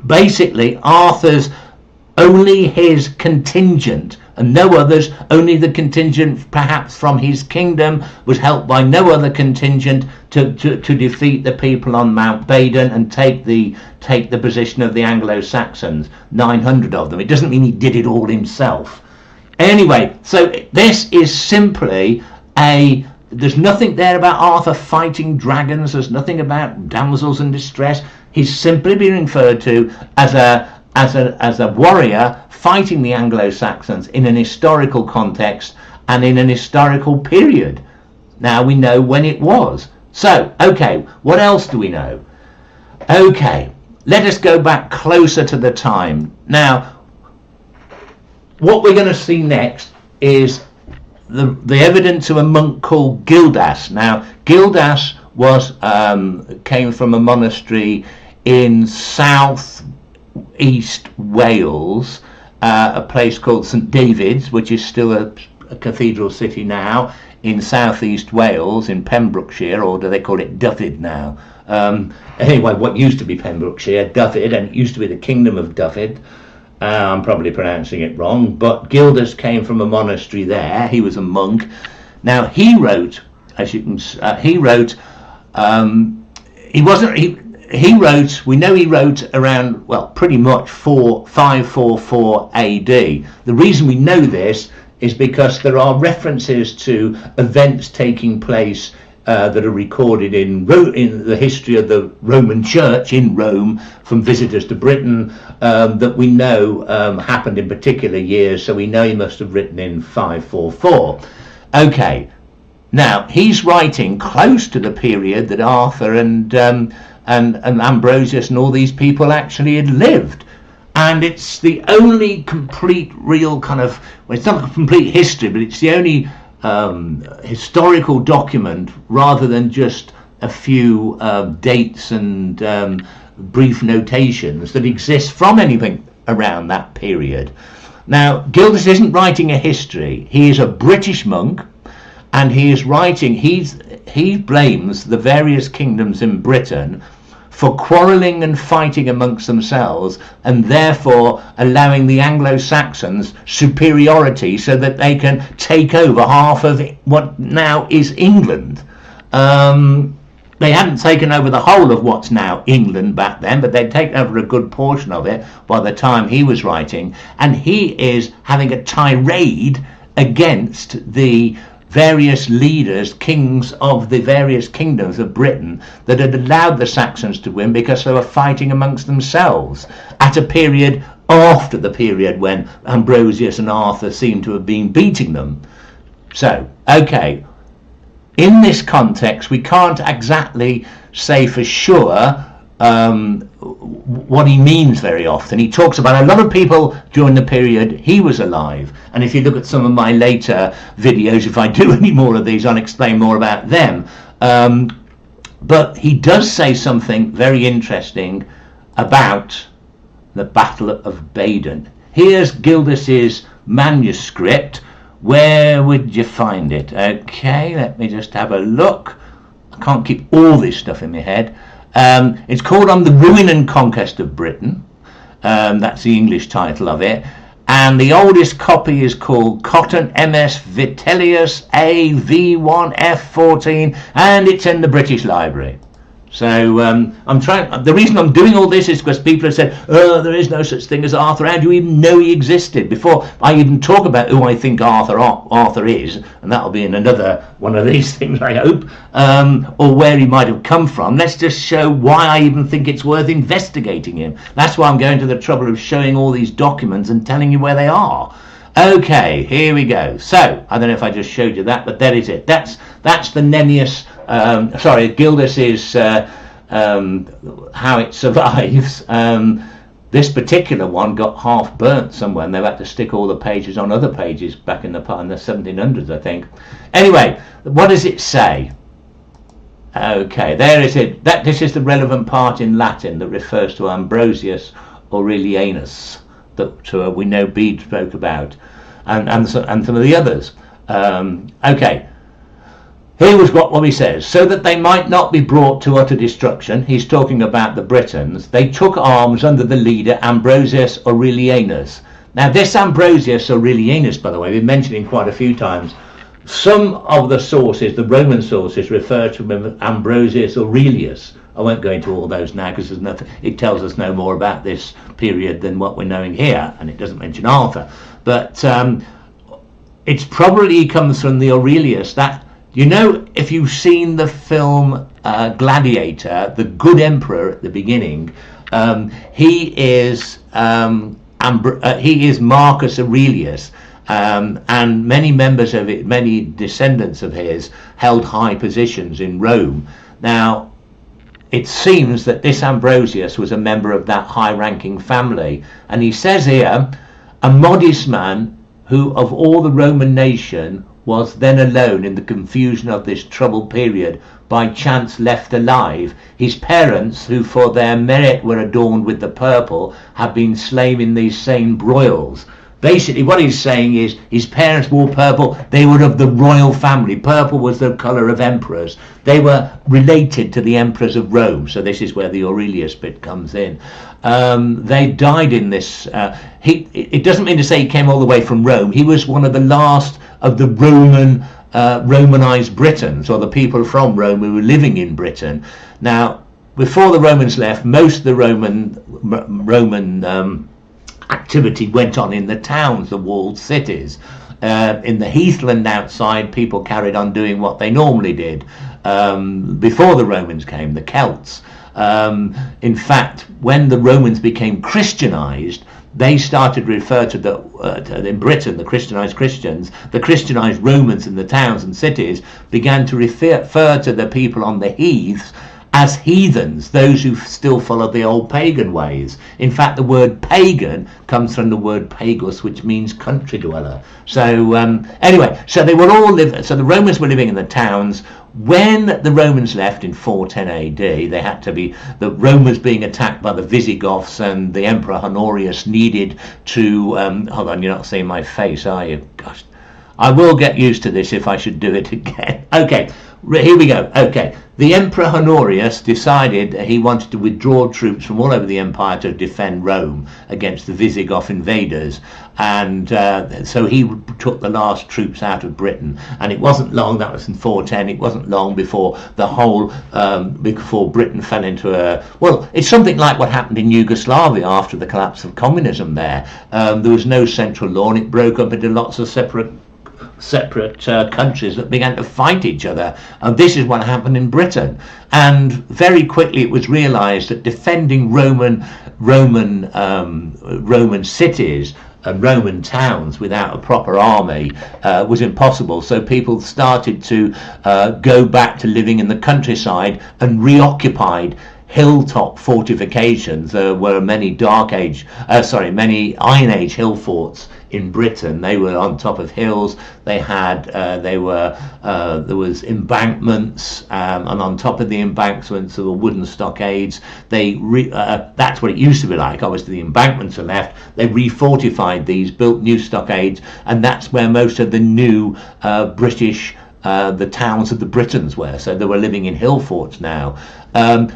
Basically, only his contingent and no others, only the contingent perhaps from his kingdom was helped by no other contingent to defeat the people on Mount Badon and take the position of the Anglo-Saxons, 900 of them. It doesn't mean he did it all himself. Anyway, so this is simply there's nothing there about Arthur fighting dragons, there's nothing about damsels in distress. He's simply being referred to as a warrior fighting the Anglo-Saxons in an historical context and in an historical period. Now we know when it was. So, okay, what else do we know? Okay, let us go back closer to the time. Now, what we're going to see next is the evidence of a monk called Gildas. Now, Gildas came from a monastery in East Wales, a place called St David's, which is still a cathedral city now in southeast Wales, in Pembrokeshire, or do they call it Dyfed now? Anyway, what used to be Pembrokeshire, Dyfed, and it used to be the Kingdom of Dyfed. I'm probably pronouncing it wrong, but Gildas came from a monastery there. He was a monk. Now he wrote, we know he wrote around, well, pretty much 544 AD. The reason we know this is because there are references to events taking place that are recorded in the history of the Roman Church in Rome from visitors to Britain that we know happened in particular years, so we know he must have written in 544. Okay, now he's writing close to the period that Arthur and Ambrosius and all these people actually had lived, and it's the only complete real kind of, well, it's not a complete history, but it's the only historical document rather than just a few dates and brief notations that exist from anything around that period. Now, Gildas isn't writing a history. He is a British monk, and he is writing, he blames the various kingdoms in Britain for quarrelling and fighting amongst themselves, and therefore allowing the Anglo-Saxons superiority so that they can take over half of what now is England. They hadn't taken over the whole of what's now England back then, but they'd taken over a good portion of it by the time he was writing, and he is having a tirade against the various leaders, kings of the various kingdoms of Britain that had allowed the Saxons to win because they were fighting amongst themselves at a period after the period when Ambrosius and Arthur seem to have been beating them. So, okay, in this context we can't exactly say for sure what he means very often. He talks about a lot of people during the period he was alive, and if you look at some of my later videos, if I do any more of these, I'll explain more about them. But he does say something very interesting about the Battle of Badon. Here's Gildas's manuscript, Where would you find it? Okay, let me just have a look. I can't keep all this stuff in my head. It's called On the Ruin and Conquest of Britain. That's the English title of it. And the oldest copy is called Cotton MS Vitellius AV1F14, and it's in the British Library. So I'm trying. The reason I'm doing all this is because people have said, "Oh, there is no such thing as Arthur. How do you even know he existed?" Before I even talk about who I think Arthur is, and that'll be in another one of these things, I hope, or where he might have come from. Let's just show why I even think it's worth investigating him. That's why I'm going to the trouble of showing all these documents and telling you where they are. Okay, here we go. So I don't know if I just showed you that, but there is it. That's the Nennius. Gildas is how it survives. This particular one got half burnt somewhere, and they've had to stick all the pages on other pages back in the 1700s, I think. Anyway, what does it say? Okay, there is it. This is the relevant part in Latin that refers to Ambrosius Aurelianus that we know Bede spoke about, and some of the others. Okay. Here was what he says. So that they might not be brought to utter destruction, he's talking about the Britons, they took arms under the leader Ambrosius Aurelianus. Now this Ambrosius Aurelianus, by the way, we've mentioned him quite a few times. Some of the sources, the Roman sources, refer to him as Ambrosius Aurelius. I won't go into all those now because there's nothing. It tells us no more about this period than what we're knowing here, and it doesn't mention Arthur. But it's probably comes from the Aurelius. That, you know, if you've seen the film Gladiator, the good emperor at the beginning, he is Marcus Aurelius, and many members of it, many descendants of his, held high positions in Rome. Now, it seems that this Ambrosius was a member of that high-ranking family, and he says here, a modest man who of all the Roman nation was then alone in the confusion of this troubled period, by chance left alive. His parents, who for their merit were adorned with the purple, have been slain in these same broils. Basically what he's saying is his parents wore purple. They were of the royal family. Purple was the colour of emperors. They were related to the emperors of Rome. So this is where the Aurelius bit comes in. They died in this. It doesn't mean to say he came all the way from Rome. He was one of the last of the Romanized Britons, or the people from Rome who were living in Britain. Now, before the Romans left, most of the Roman activity went on in the towns, the walled cities. In the heathland outside, people carried on doing what they normally did before the Romans came, the Celts. In fact, when the Romans became Christianized, they started to refer to in Britain, the Christianized Christians, the Christianized Romans in the towns and cities began to refer to the people on the heaths as heathens, those who still followed the old pagan ways. In fact, the word pagan comes from the word pagus, which means country dweller. So anyway, so they were all so the Romans were living in the towns. When the Romans left in 410 AD, they had to be, the Rome was being attacked by the Visigoths, and the Emperor Honorius needed to, hold on, you're not seeing my face, are you? Gosh, I will get used to this if I should do it again. Okay, here we go. Okay, the Emperor Honorius decided he wanted to withdraw troops from all over the empire to defend Rome against the Visigoth invaders, and so he took the last troops out of Britain. And it wasn't long, that was in 410, it wasn't long before the whole, before Britain fell into a, well, it's something like what happened in Yugoslavia after the collapse of communism there. There was no central law, and it broke up into lots of separate countries that began to fight each other, and this is what happened in Britain. And very quickly it was realized that defending Roman cities and Roman towns without a proper army was impossible. So people started to go back to living in the countryside and reoccupied hilltop fortifications. There were many many Iron Age hill forts in Britain. They were on top of hills. They had there was embankments, and on top of the embankments there were wooden stockades. That's what it used to be like. Obviously the embankments are left. They refortified these, built new stockades, and that's where most of the new British the towns of the Britons were. So they were living in hill forts now.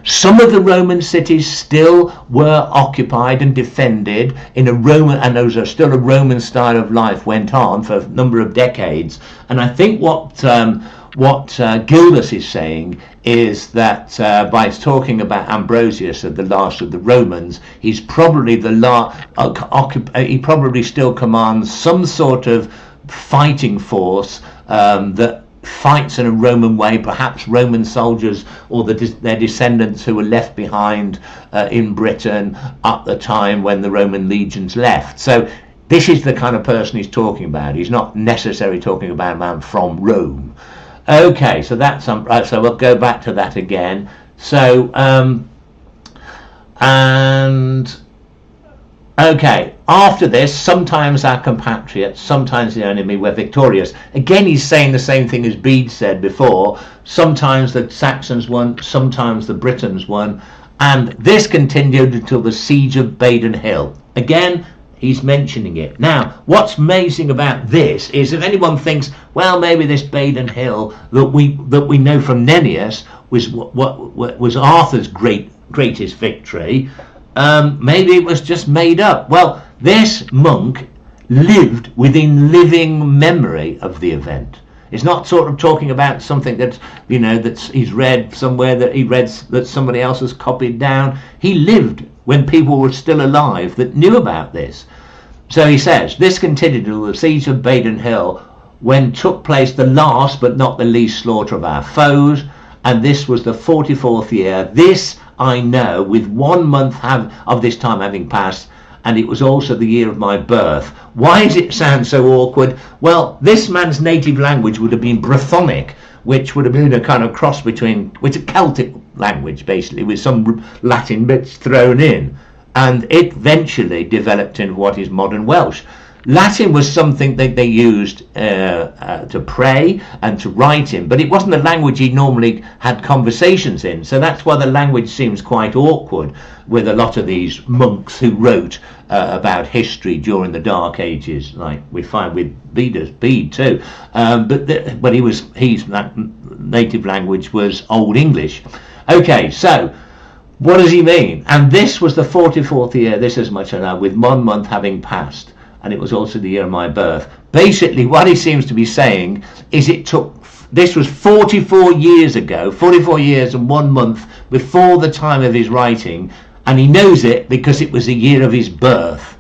Some of the Roman cities still were occupied and defended in a Roman, and those are still a Roman style of life went on for a number of decades. And I think what Gildas is saying is that by talking about Ambrosius as the last of the Romans, he's probably he probably still commands some sort of fighting force that fights in a Roman way, perhaps Roman soldiers or their descendants who were left behind in Britain at the time when the Roman legions left. So this is the kind of person he's talking about. He's not necessarily talking about a man from Rome. Okay, so that's so we'll go back to that again. So okay, after this, sometimes our compatriots, sometimes the enemy were victorious. Again, he's saying the same thing as Bede said before. Sometimes the Saxons won, sometimes the Britons won. And this continued until the siege of Badon Hill. Again, he's mentioning it. Now, what's amazing about this is if anyone thinks, well, maybe this Badon Hill that we know from Nennius was what was Arthur's greatest victory, maybe it was just made up. Well, this monk lived within living memory of the event. It's not sort of talking about something that, that he's read somewhere, that somebody else has copied down. He lived when people were still alive that knew about this. So he says, this continued until the siege of Badon Hill, when took place the last but not the least slaughter of our foes, and this was the 44th year. This I know, with 1 month of this time having passed, and it was also the year of my birth. Why does it sound so awkward? Well, this man's native language would have been Brythonic, which would have been a kind of cross between, which is a Celtic language basically, with some Latin bits thrown in, and it eventually developed into what is modern Welsh. Latin was something that they used to pray and to write in, but it wasn't the language he normally had conversations in. So that's why the language seems quite awkward with a lot of these monks who wrote about history during the Dark Ages, like we find with Bede too. But his native language was Old English. Okay, so what does he mean? And this was the 44th year, this as much as I know, with 1 month having passed. And it was also the year of my birth. Basically, what he seems to be saying is this was 44 years ago, 44 years and 1 month before the time of his writing, and he knows it because it was the year of his birth.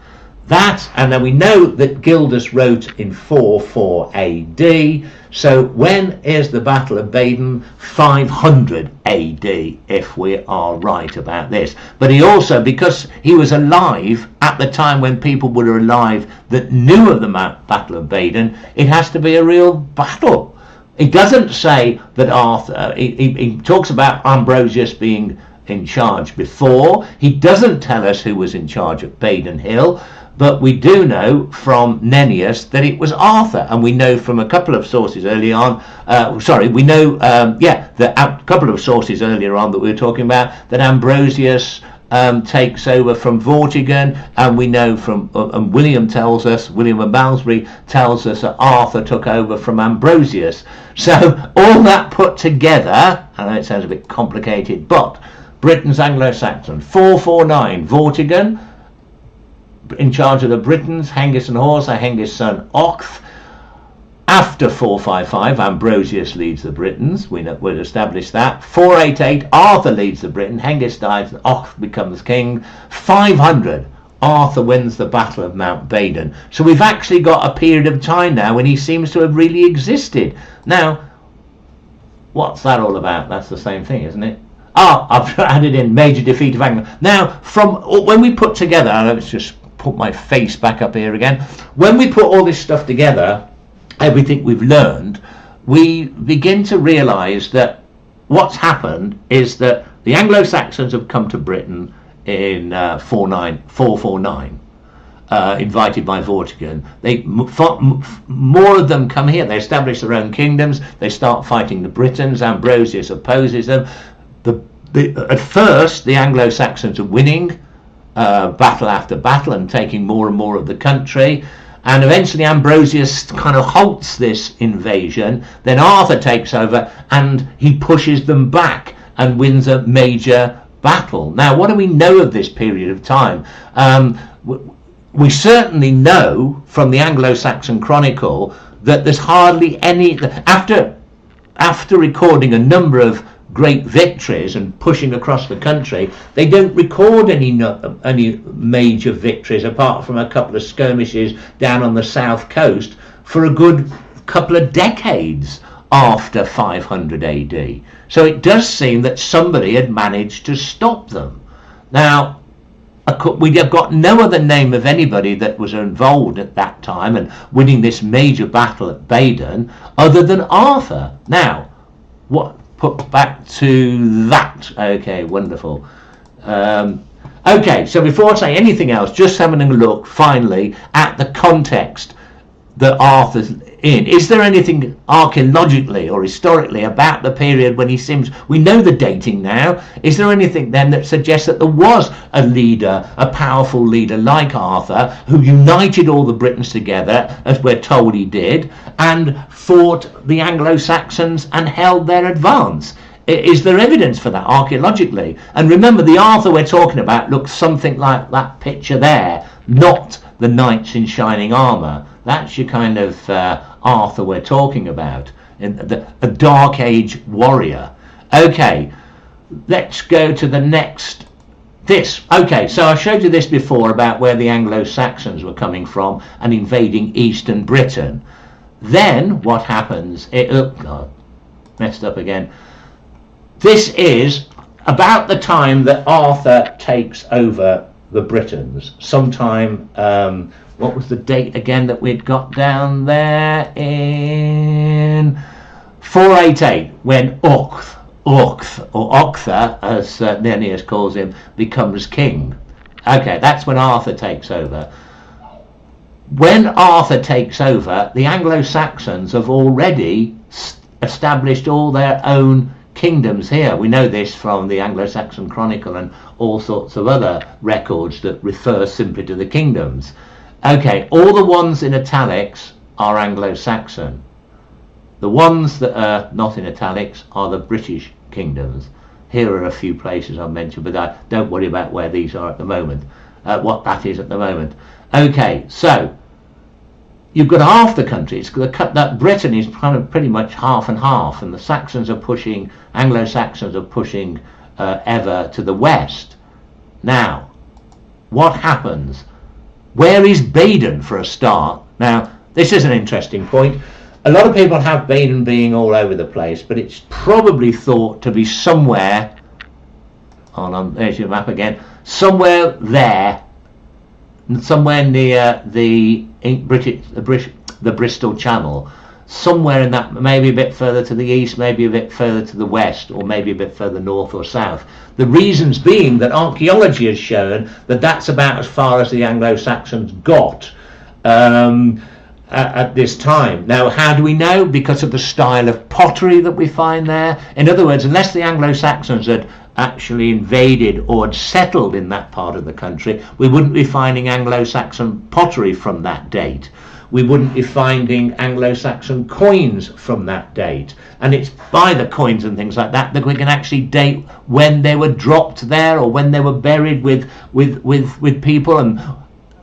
And then we know that Gildas wrote in 44 AD. So when is the Battle of Badon? 500 AD, if we are right about this. But he also, because he was alive at the time when people were alive that knew of the Battle of Badon, it has to be a real battle. It doesn't say that Arthur, he talks about Ambrosius being in charge before. He doesn't tell us who was in charge at Badon Hill. But we do know from Nennius that it was Arthur, and we know from a couple of sources early on. We know, a couple of sources earlier on that we were talking about that Ambrosius takes over from Vortigern, and we know from and William of Malmesbury tells us that Arthur took over from Ambrosius. So all that put together, I know it sounds a bit complicated, but Britain's Anglo-Saxon 449 Vortigern. In charge of the Britons, Hengist and Horsa, Hengist's son Octh. After 455, Ambrosius leads the Britons. We'll establish that. 488, Arthur leads the Briton. Hengist dies and Octh becomes king. 500, Arthur wins the Battle of Mount Badon. So we've actually got a period of time now when he seems to have really existed. Now, what's that all about? That's the same thing, isn't it? I've added in major defeat of Anglo. Now, from when we put together, let's just put my face back up here again. When we put all this stuff together, everything we've learned, we begin to realize that what's happened is that The Anglo-Saxons have come to Britain in 449, invited by Vortigern. More of them come here. They establish their own kingdoms. They start fighting the Britons. Ambrosius opposes them. At first, the Anglo-Saxons are winning battle after battle and taking more and more of the country. And eventually Ambrosius kind of halts this invasion. Then Arthur takes over and he pushes them back and wins a major battle. Now, what do we know of this period of time? We certainly know from the Anglo-Saxon Chronicle that there's hardly any, after recording a number of great victories and pushing across the country, they don't record any major victories apart from a couple of skirmishes down on the south coast for a good couple of decades after 500 AD. So it does seem that somebody had managed to stop them. Now, we have got no other name of anybody that was involved at that time and winning this major battle at Badon other than Arthur. Now, put back to that. Okay, wonderful. Okay, so before I say anything else, just having a look finally at the context that Arthur's in. Is there anything archaeologically or historically about the period when he seems, we know the dating now, is there anything then that suggests that there was a leader, a powerful leader like Arthur, who united all the Britons together, as we're told he did, and fought the Anglo-Saxons and held their advance? Is there evidence for that archaeologically? And remember, the Arthur we're talking about looks something like that picture there, not the knights in shining armour. That's your kind of Arthur we're talking about, a Dark Age warrior. Okay, let's go to the next. Okay, so I showed you this before about where the Anglo-Saxons were coming from and invading Eastern Britain. Then what happens? Oh God, messed up again. This is about the time that Arthur takes over the Britons. Sometime, what was the date again that we'd got down there? In 488, when Octha, as Nennius calls him, becomes king. Okay, that's when Arthur takes over. When Arthur takes over, the Anglo-Saxons have already established all their own kingdoms here. We know this from the Anglo-Saxon Chronicle and all sorts of other records that refer simply to the kingdoms. Okay, all the ones in italics are Anglo-Saxon. The ones that are not in italics are the British kingdoms. Here are a few places I've mentioned, but don't worry about where these are at the moment, what that is at the moment. Okay, so you've got half the country. That Britain is kind of pretty much half and half, and the Saxons are pushing, Anglo-Saxons are pushing ever to the west. Now, what happens? Where is Badon for a start? Now, this is an interesting point. A lot of people have Badon being all over the place, but it's probably thought to be somewhere, hold on, there's your map again, somewhere there, somewhere near the Bristol Channel, somewhere in that, maybe a bit further to the east, maybe a bit further to the west, or maybe a bit further north or south. The reasons being that archaeology has shown that that's about as far as the Anglo-Saxons got at this time. Now, how do we know? Because of the style of pottery that we find there. In other words, unless the Anglo-Saxons had actually invaded or had settled in that part of the country, we wouldn't be finding Anglo-Saxon pottery from that date. We wouldn't be finding Anglo-Saxon coins from that date. And it's by the coins and things like that that we can actually date when they were dropped there or when they were buried with people,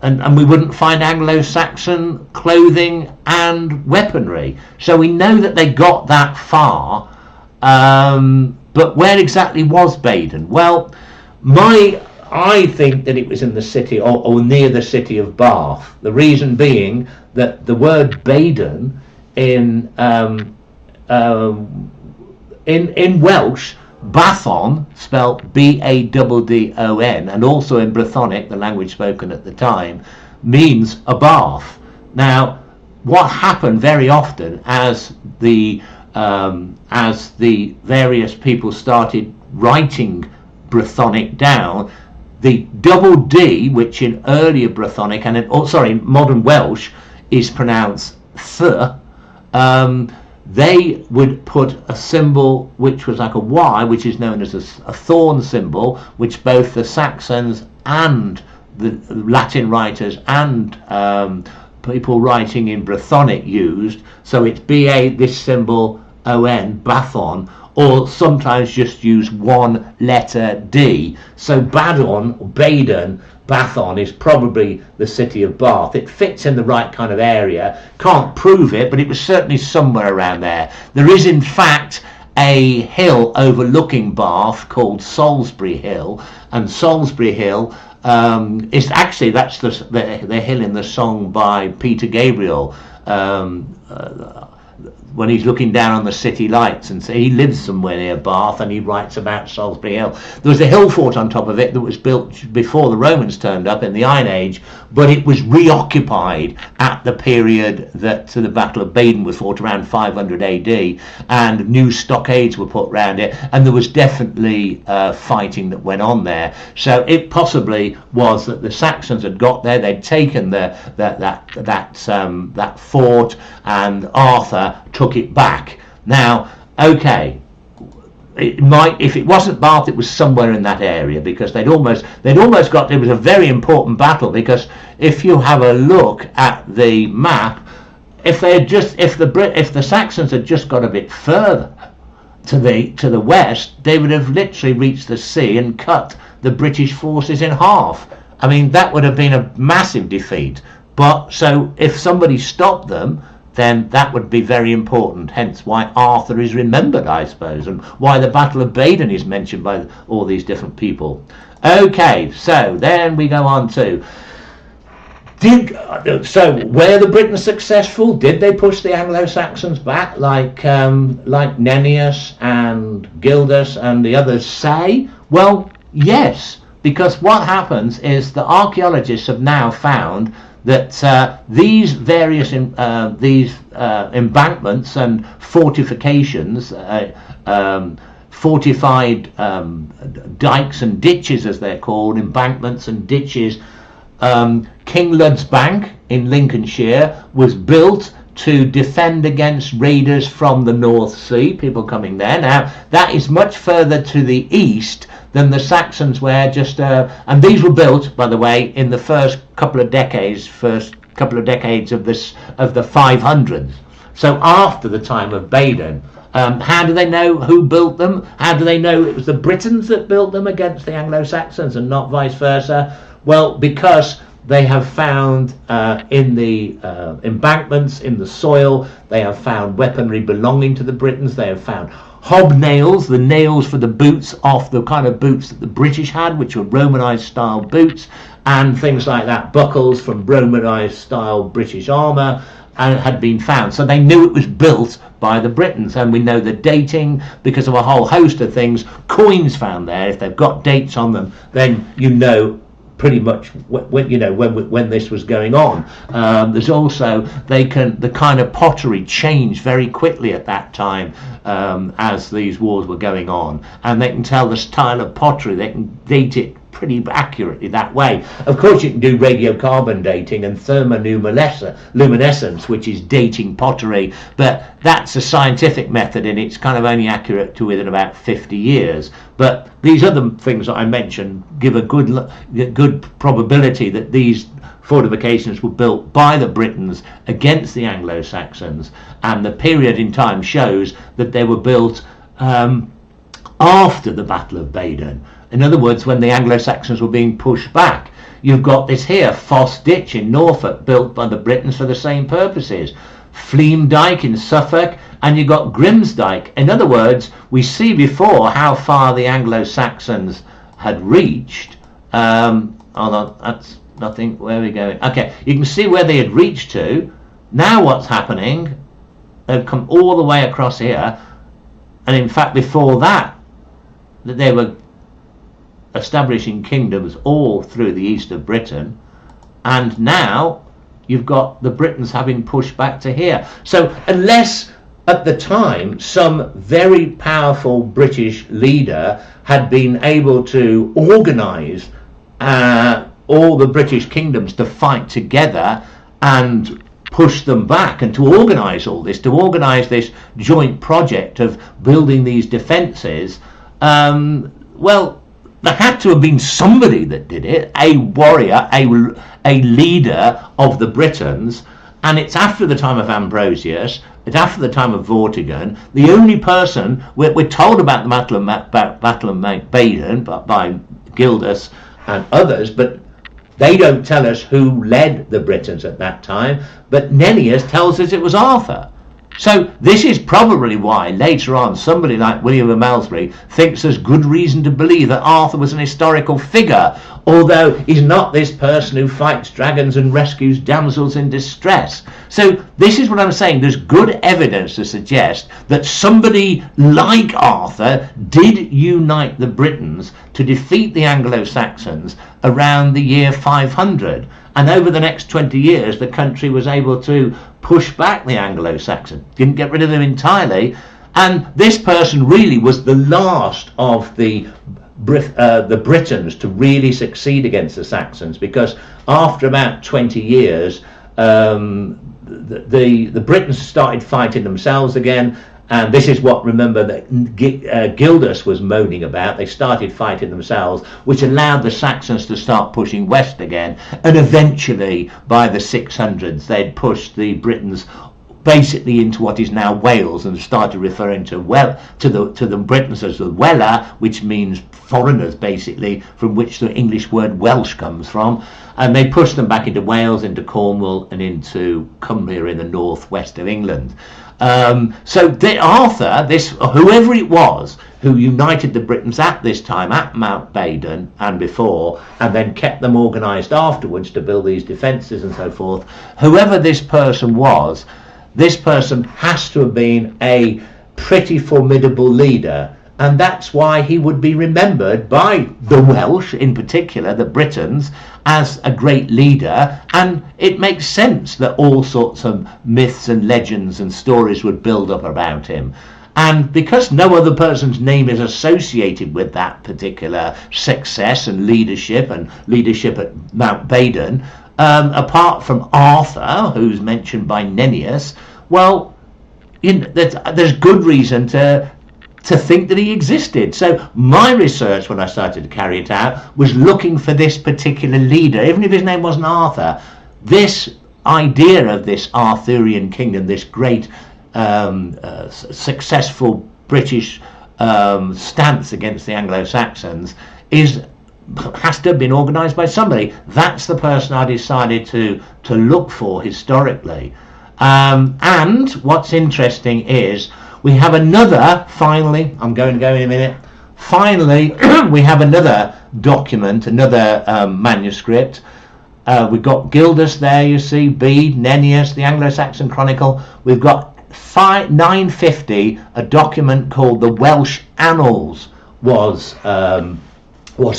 and we wouldn't find Anglo-Saxon clothing and weaponry. So we know that they got that far, but where exactly was Badon? Well, I think that it was in the city or near the city of Bath. The reason being that the word Badon in Welsh, Bathon, spelt B-A-D-D-O-N, and also in Brythonic, the language spoken at the time, means a bath. Now, what happened very often as the various people started writing Brythonic down, the double D, which in earlier Brythonic and in, modern Welsh is pronounced th, they would put a symbol which was like a Y, which is known as a thorn symbol, which both the Saxons and the Latin writers and people writing in Brythonic used. So it's BA, this symbol, ON, Bathon, or sometimes just use one letter D. So Badon, or Badon, Bathon is probably the city of Bath. It fits in the right kind of area. Can't prove it, but it was certainly somewhere around there. There is in fact a hill overlooking Bath called Salisbury Hill, and Salisbury Hill is actually, that's the hill in the song by Peter Gabriel, when he's looking down on the city lights, and so he lives somewhere near Bath, and he writes about Salisbury Hill. There was a hill fort on top of it that was built before the Romans turned up in the Iron Age, but it was reoccupied at the period that the Battle of Badon was fought, around 500 AD, and new stockades were put around it, and there was definitely fighting that went on there. So it possibly was that the Saxons had got there, they'd taken that fort, and Arthur took it back. Now, okay, it might, if it wasn't Bath, it was somewhere in that area, because they'd almost got, it was a very important battle, because if you have a look at the map, if the Saxons had just got a bit further to the west, they would have literally reached the sea and cut the British forces in half. I mean, that would have been a massive defeat. But so if somebody stopped them, then that would be very important, hence why Arthur is remembered, I suppose, and why the Battle of Badon is mentioned by all these different people. Okay, so then we go on to, were the Britons successful? Did they push the Anglo-Saxons back like Nennius and Gildas and the others say? Well, yes, because what happens is the archaeologists have now found that these various embankments and fortifications, fortified dikes and ditches, as they're called, embankments and ditches, King Lud's Bank in Lincolnshire was built to defend against raiders from the North Sea, people coming there. Now, that is much further to the east than the Saxons were, and these were built, by the way, in the first couple of decades of the 500s, so after the time of Badon. How do they know who built them? How do they know it was the Britons that built them against the Anglo-Saxons and not vice versa? Well, because they have found in the embankments, in the soil, they have found weaponry belonging to the Britons. They have found hobnails, the nails for the boots off the kind of boots that the British had, which were Romanized style boots, and things like that, buckles from Romanized style British armor, and had been found. So they knew it was built by the Britons, and we know the dating because of a whole host of things. Coins found there, if they've got dates on them, then you know pretty much when this was going on. There's also the kind of pottery changed very quickly at that time as these wars were going on, and they can tell the style of pottery, they can date it pretty accurately that way. Of course, you can do radiocarbon dating and thermoluminescence, which is dating pottery, but that's a scientific method, and it's kind of only accurate to within about 50 years. But these other things that I mentioned give a good probability that these fortifications were built by the Britons against the Anglo-Saxons, and the period in time shows that they were built after the Battle of Badon. In other words, when the Anglo-Saxons were being pushed back. You've got this here, Foss Ditch in Norfolk, built by the Britons for the same purposes. Fleam Dyke in Suffolk, and you've got Grimsdyke. In other words, we see before how far the Anglo-Saxons had reached. Hold on, that's nothing. Where are we going? Okay, you can see where they had reached to. Now what's happening? They've come all the way across here, and in fact before that they were establishing kingdoms all through the east of Britain, and now you've got the Britons having pushed back to here. So unless at the time, some very powerful British leader had been able to organise all the British kingdoms to fight together and push them back, and to organise all this, to organise this joint project of building these defences. Well, there had to have been somebody that did it, a warrior, a leader of the Britons, and it's after the time of Ambrosius, it's after the time of Vortigern. The only person, we're told about the Battle of Badon by Gildas and others, but they don't tell us who led the Britons at that time, but Nennius tells us it was Arthur. So this is probably why later on somebody like William of Malmesbury thinks there's good reason to believe that Arthur was an historical figure, although he's not this person who fights dragons and rescues damsels in distress. So this is what I'm saying. There's good evidence to suggest that somebody like Arthur did unite the Britons to defeat the Anglo-Saxons around the year 500. And over the next 20 years, the country was able to push back the Anglo-Saxons. Didn't get rid of them entirely. And this person really was the last of the Britons to really succeed against the Saxons, because after about 20 years, the Britons started fighting themselves again. And this is what, remember, that Gildas was moaning about. They started fighting themselves, which allowed the Saxons to start pushing west again. And eventually, by the 600s, they'd pushed the Britons basically into what is now Wales, and started referring to the Britons as the Weller, which means foreigners, basically, from which the English word Welsh comes from. And they pushed them back into Wales, into Cornwall, and into Cumbria in the northwest of England. So Arthur, whoever it was who united the Britons at this time at Mount Badon and before, and then kept them organised afterwards to build these defences and so forth, whoever this person was, this person has to have been a pretty formidable leader, and that's why he would be remembered by the Welsh, in particular the Britons, as a great leader. And it makes sense that all sorts of myths and legends and stories would build up about him. And because no other person's name is associated with that particular success and leadership at Mount Badon, apart from Arthur, who's mentioned by Nennius, well, there's good reason to think that he existed. So my research, when I started to carry it out, was looking for this particular leader, even if his name wasn't Arthur. This idea of this Arthurian kingdom, this great successful British stance against the Anglo-Saxons, has to have been organised by somebody. That's the person I decided to look for historically. And what's interesting is we have another, finally, I'm going to go in a minute, finally we have another document, another manuscript. We've got Gildas there, you see, Bede, Nennius, the Anglo-Saxon Chronicle. We've got 950, a document called the Welsh Annals was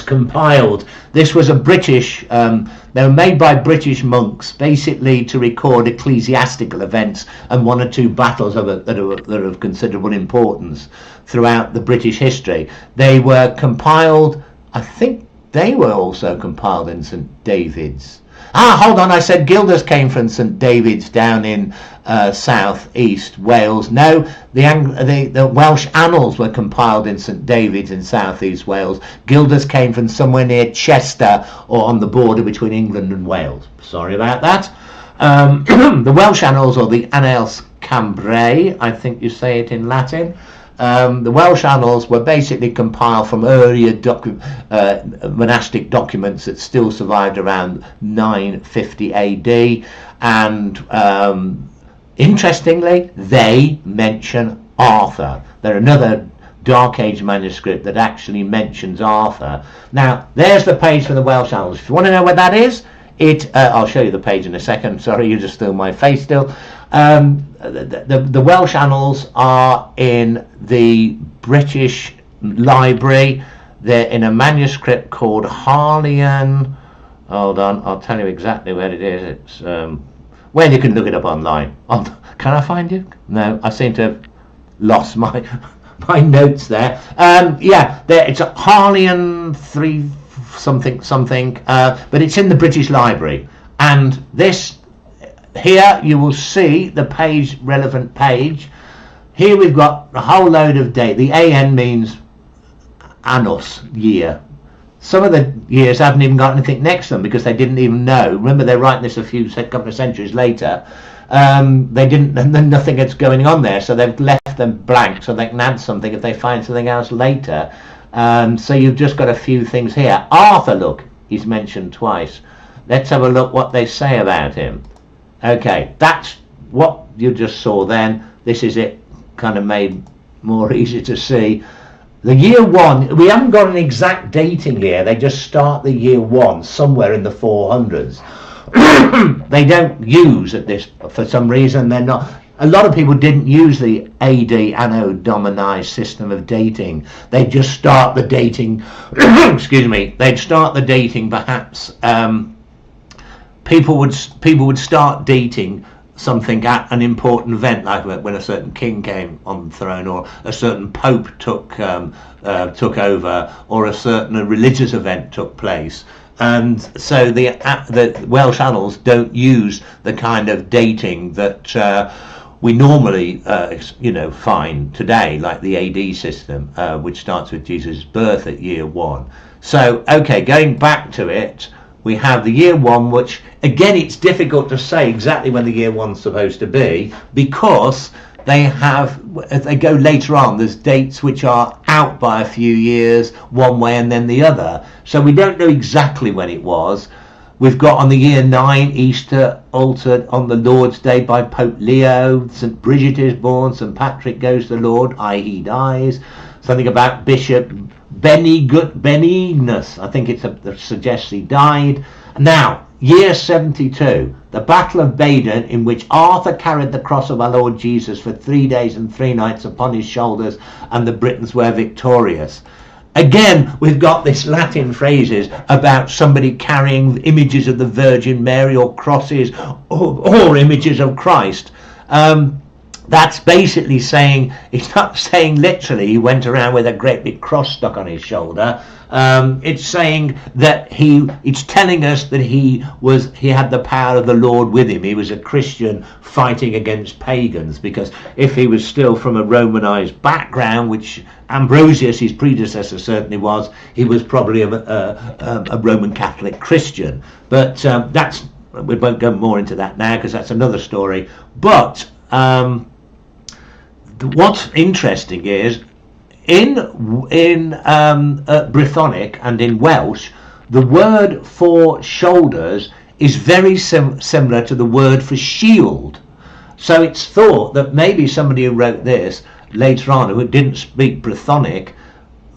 compiled. This was a British, they were made by British monks, basically to record ecclesiastical events and one or two battles that are of considerable importance throughout the British history. They were compiled, I think they were also compiled in St. David's. Hold on, I said Gildas came from St. David's down in south east Wales. No, the Welsh Annals were compiled in St. David's in south east Wales. Gildas came from somewhere near Chester, or on the border between England and Wales. Sorry about that. The Welsh Annals, or the Annals Cambriae, I think you say it in Latin. The Welsh Annals were basically compiled from earlier monastic documents that still survived around 950 AD, and interestingly, they mention Arthur. They're another Dark Age manuscript that actually mentions Arthur. Now, there's the page for the Welsh Annals. If you want to know what that is, I'll show you the page in a second. Sorry, you just stole my face still. The Welsh Annals are in the British Library. They're in a manuscript called Harleian. Hold on, I'll tell you exactly where it is. It's well, you can look it up online. Can I find you? No, I seem to have lost my my notes there. Yeah, it's a Harleian 3 something, but it's in the British Library, and this here you will see the page, relevant page. Here we've got a whole load of date. The AN means annus, year. Some of the years haven't even got anything next to them because they didn't even know. Remember, they're writing this a couple of centuries later. They didn't, and then nothing is going on there, so they've left them blank so they can add something if they find something else later. So you've just got a few things here. Arthur, look, he's mentioned twice. Let's have a look what they say about him. Okay, that's what you just saw then. This is it, kind of made more easy to see. The year 1, we haven't got an exact dating here. They just start the year 1 somewhere in the 400s. They don't use at this, for some reason they're not. A lot of people didn't use the AD, Anno Domini system of dating. They just start the dating. Excuse me. They'd start the dating perhaps. People would start dating something at an important event, like when a certain king came on the throne, or a certain pope took over, or a certain religious event took place. And so the Welsh annals don't use the kind of dating that we normally find today, like the AD system, which starts with Jesus' birth at year 1. So okay, going back to it, we have the year 1, which again it's difficult to say exactly when the year 1's supposed to be, because they go later on, there's dates which are out by a few years one way and then the other, so we don't know exactly when it was. We've got on the year 9 Easter altered on the Lord's Day by Pope Leo. St. Bridget is born, St. Patrick goes to the Lord, he dies. Something about Bishop Benignus, I think it suggests he died. Now, year 72, the Battle of Badon, in which Arthur carried the cross of our Lord Jesus for 3 days and 3 nights upon his shoulders, and the Britons were victorious. Again, we've got this Latin phrases about somebody carrying images of the Virgin Mary, or crosses, or images of Christ. That's basically saying, it's not saying literally he went around with a great big cross stuck on his shoulder. It's saying that it's telling us that he had the power of the Lord with him. He was a Christian fighting against pagans, because if he was still from a Romanized background, which Ambrosius, his predecessor, certainly was, he was probably a Roman Catholic Christian. But we won't go more into that now, because that's another story. But what's interesting is in Brythonic and in Welsh, the word for shoulders is very similar to the word for shield. So it's thought that maybe somebody who wrote this later on, who didn't speak Brythonic,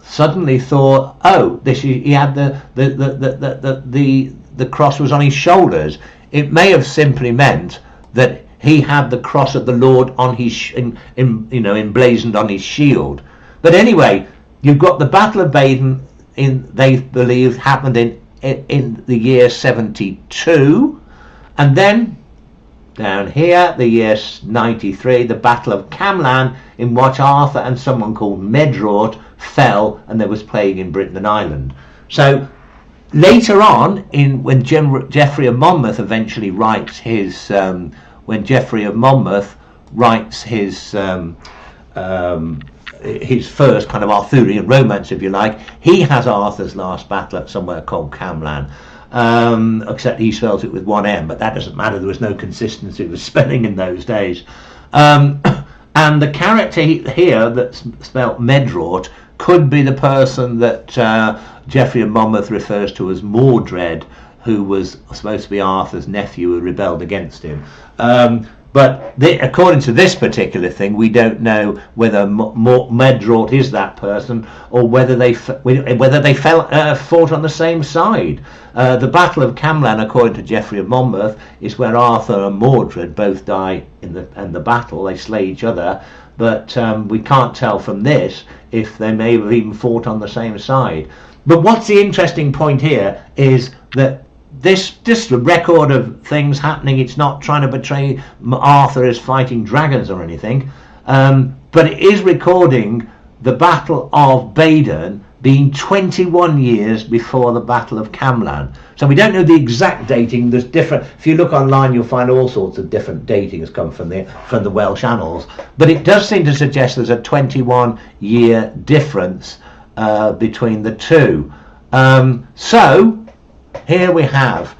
suddenly thought, oh, he had the cross was on his shoulders. It may have simply meant that he had the cross of the Lord on his emblazoned on his shield. But anyway, you've got the Battle of Badon, they believe happened in the year 72, and then down here, the year 93, the Battle of Camlan, in which Arthur and someone called Medrawt fell, and there was plague in Britain and Ireland. So later on, when Geoffrey of Monmouth eventually writes his his first kind of Arthurian romance, if you like, he has Arthur's last battle at somewhere called Camlan, except he spells it with one M, but that doesn't matter, there was no consistency with spelling in those days. And the character here that's spelt Medrawt could be the person that Geoffrey of Monmouth refers to as Mordred, who was supposed to be Arthur's nephew who rebelled against him. But according to this particular thing, we don't know whether Medrawt is that person, or whether they fought on the same side. The Battle of Camlan, according to Geoffrey of Monmouth, is where Arthur and Mordred both die in the battle. They slay each other, but we can't tell from this if they may have even fought on the same side. But what's the interesting point here is that this just a record of things happening. It's not trying to portray Arthur as fighting dragons or anything. but it is recording the Battle of Badon being 21 years before the Battle of Camlan. So we don't know the exact dating. There's different. If you look online, you'll find all sorts of different datings come from the Welsh annals. But it does seem to suggest there's a 21-year difference between the two. So here we have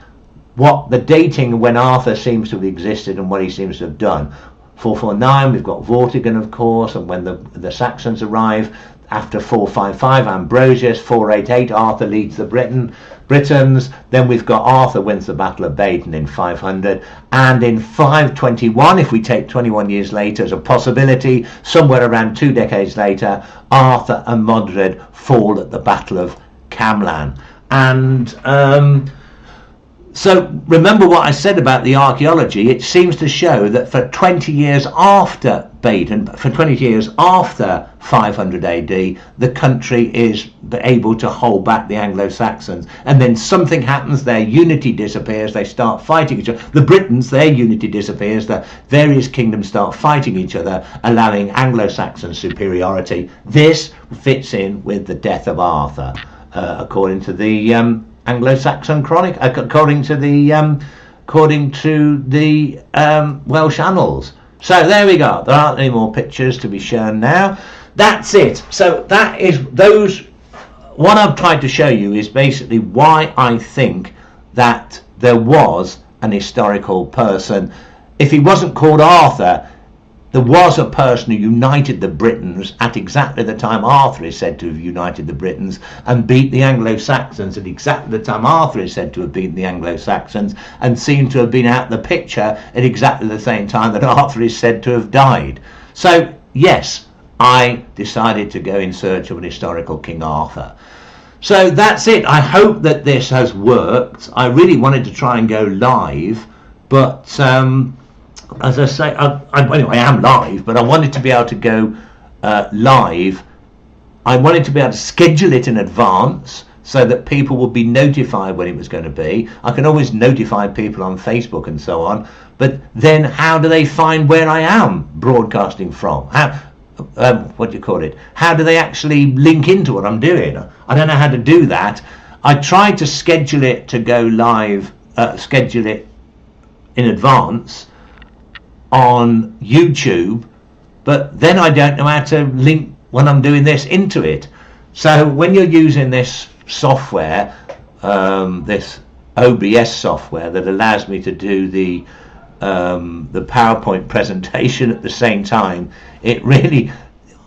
what the dating when Arthur seems to have existed and what he seems to have done. 449, we've got Vortigern, of course, and when the Saxons arrive after 455, Ambrosius. 488, Arthur leads the Britons. Then we've got Arthur wins the Battle of Badon in 500, and in 521, if we take 21 years later as a possibility, somewhere around 2 decades later, Arthur and Modred fall at the Battle of Camlan. And so remember what I said about the archaeology. It seems to show that for 20 years after Badon, for 20 years after 500 AD, the country is able to hold back the Anglo-Saxons, and then something happens, their unity disappears, they start fighting each other. The Britons, their unity disappears, the various kingdoms start fighting each other, allowing Anglo-Saxon superiority. This fits in with the death of Arthur, according to the Anglo-Saxon Chronicle, according to the Welsh annals. So there we go. There aren't any more pictures to be shown now. That's it. So that is those. What I've tried to show you is basically why I think that there was an historical person. If he wasn't called Arthur, there was a person who united the Britons at exactly the time Arthur is said to have united the Britons, and beat the Anglo-Saxons at exactly the time Arthur is said to have beaten the Anglo-Saxons, and seemed to have been out the picture at exactly the same time that Arthur is said to have died. So yes, I decided to go in search of an historical King Arthur. So that's it. I hope that this has worked. I really wanted to try and go live, but as I say, anyway, I am live, but I wanted to be able to go live. I wanted to be able to schedule it in advance so that people would be notified when it was going to be. I can always notify people on Facebook and so on, but then how do they find where I am broadcasting from? How, what do you call it? How do they actually link into what I'm doing? I don't know how to do that. I tried to schedule it to go live, schedule it in advance on YouTube, but then I don't know how to link when I'm doing this into it. So when you're using this software, this OBS software that allows me to do the PowerPoint presentation at the same time, it really,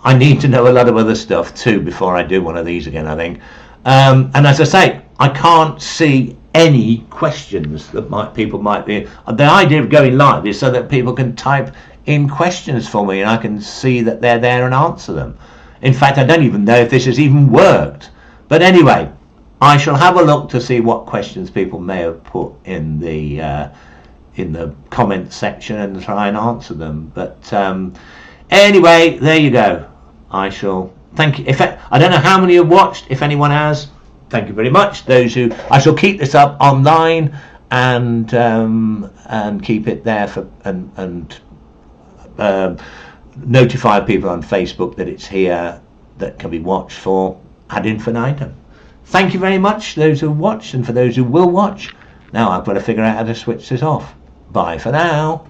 I need to know a lot of other stuff too before I do one of these again, I think. And as I say, I can't see any questions that people might be. The idea of going live is so that people can type in questions for me and I can see that they're there and answer them. In fact, I don't even know if this has even worked. But anyway, I shall have a look to see what questions people may have put in the comment section and try and answer them. But anyway, there you go. I shall thank you. I don't know how many have watched. If anyone has, thank you very much. Those who, I shall keep this up online and keep it there for and notify people on Facebook that it's here, that can be watched for ad infinitum. Thank you very much, those who watched, and for those who will watch. Now I've got to figure out how to switch this off. Bye for now.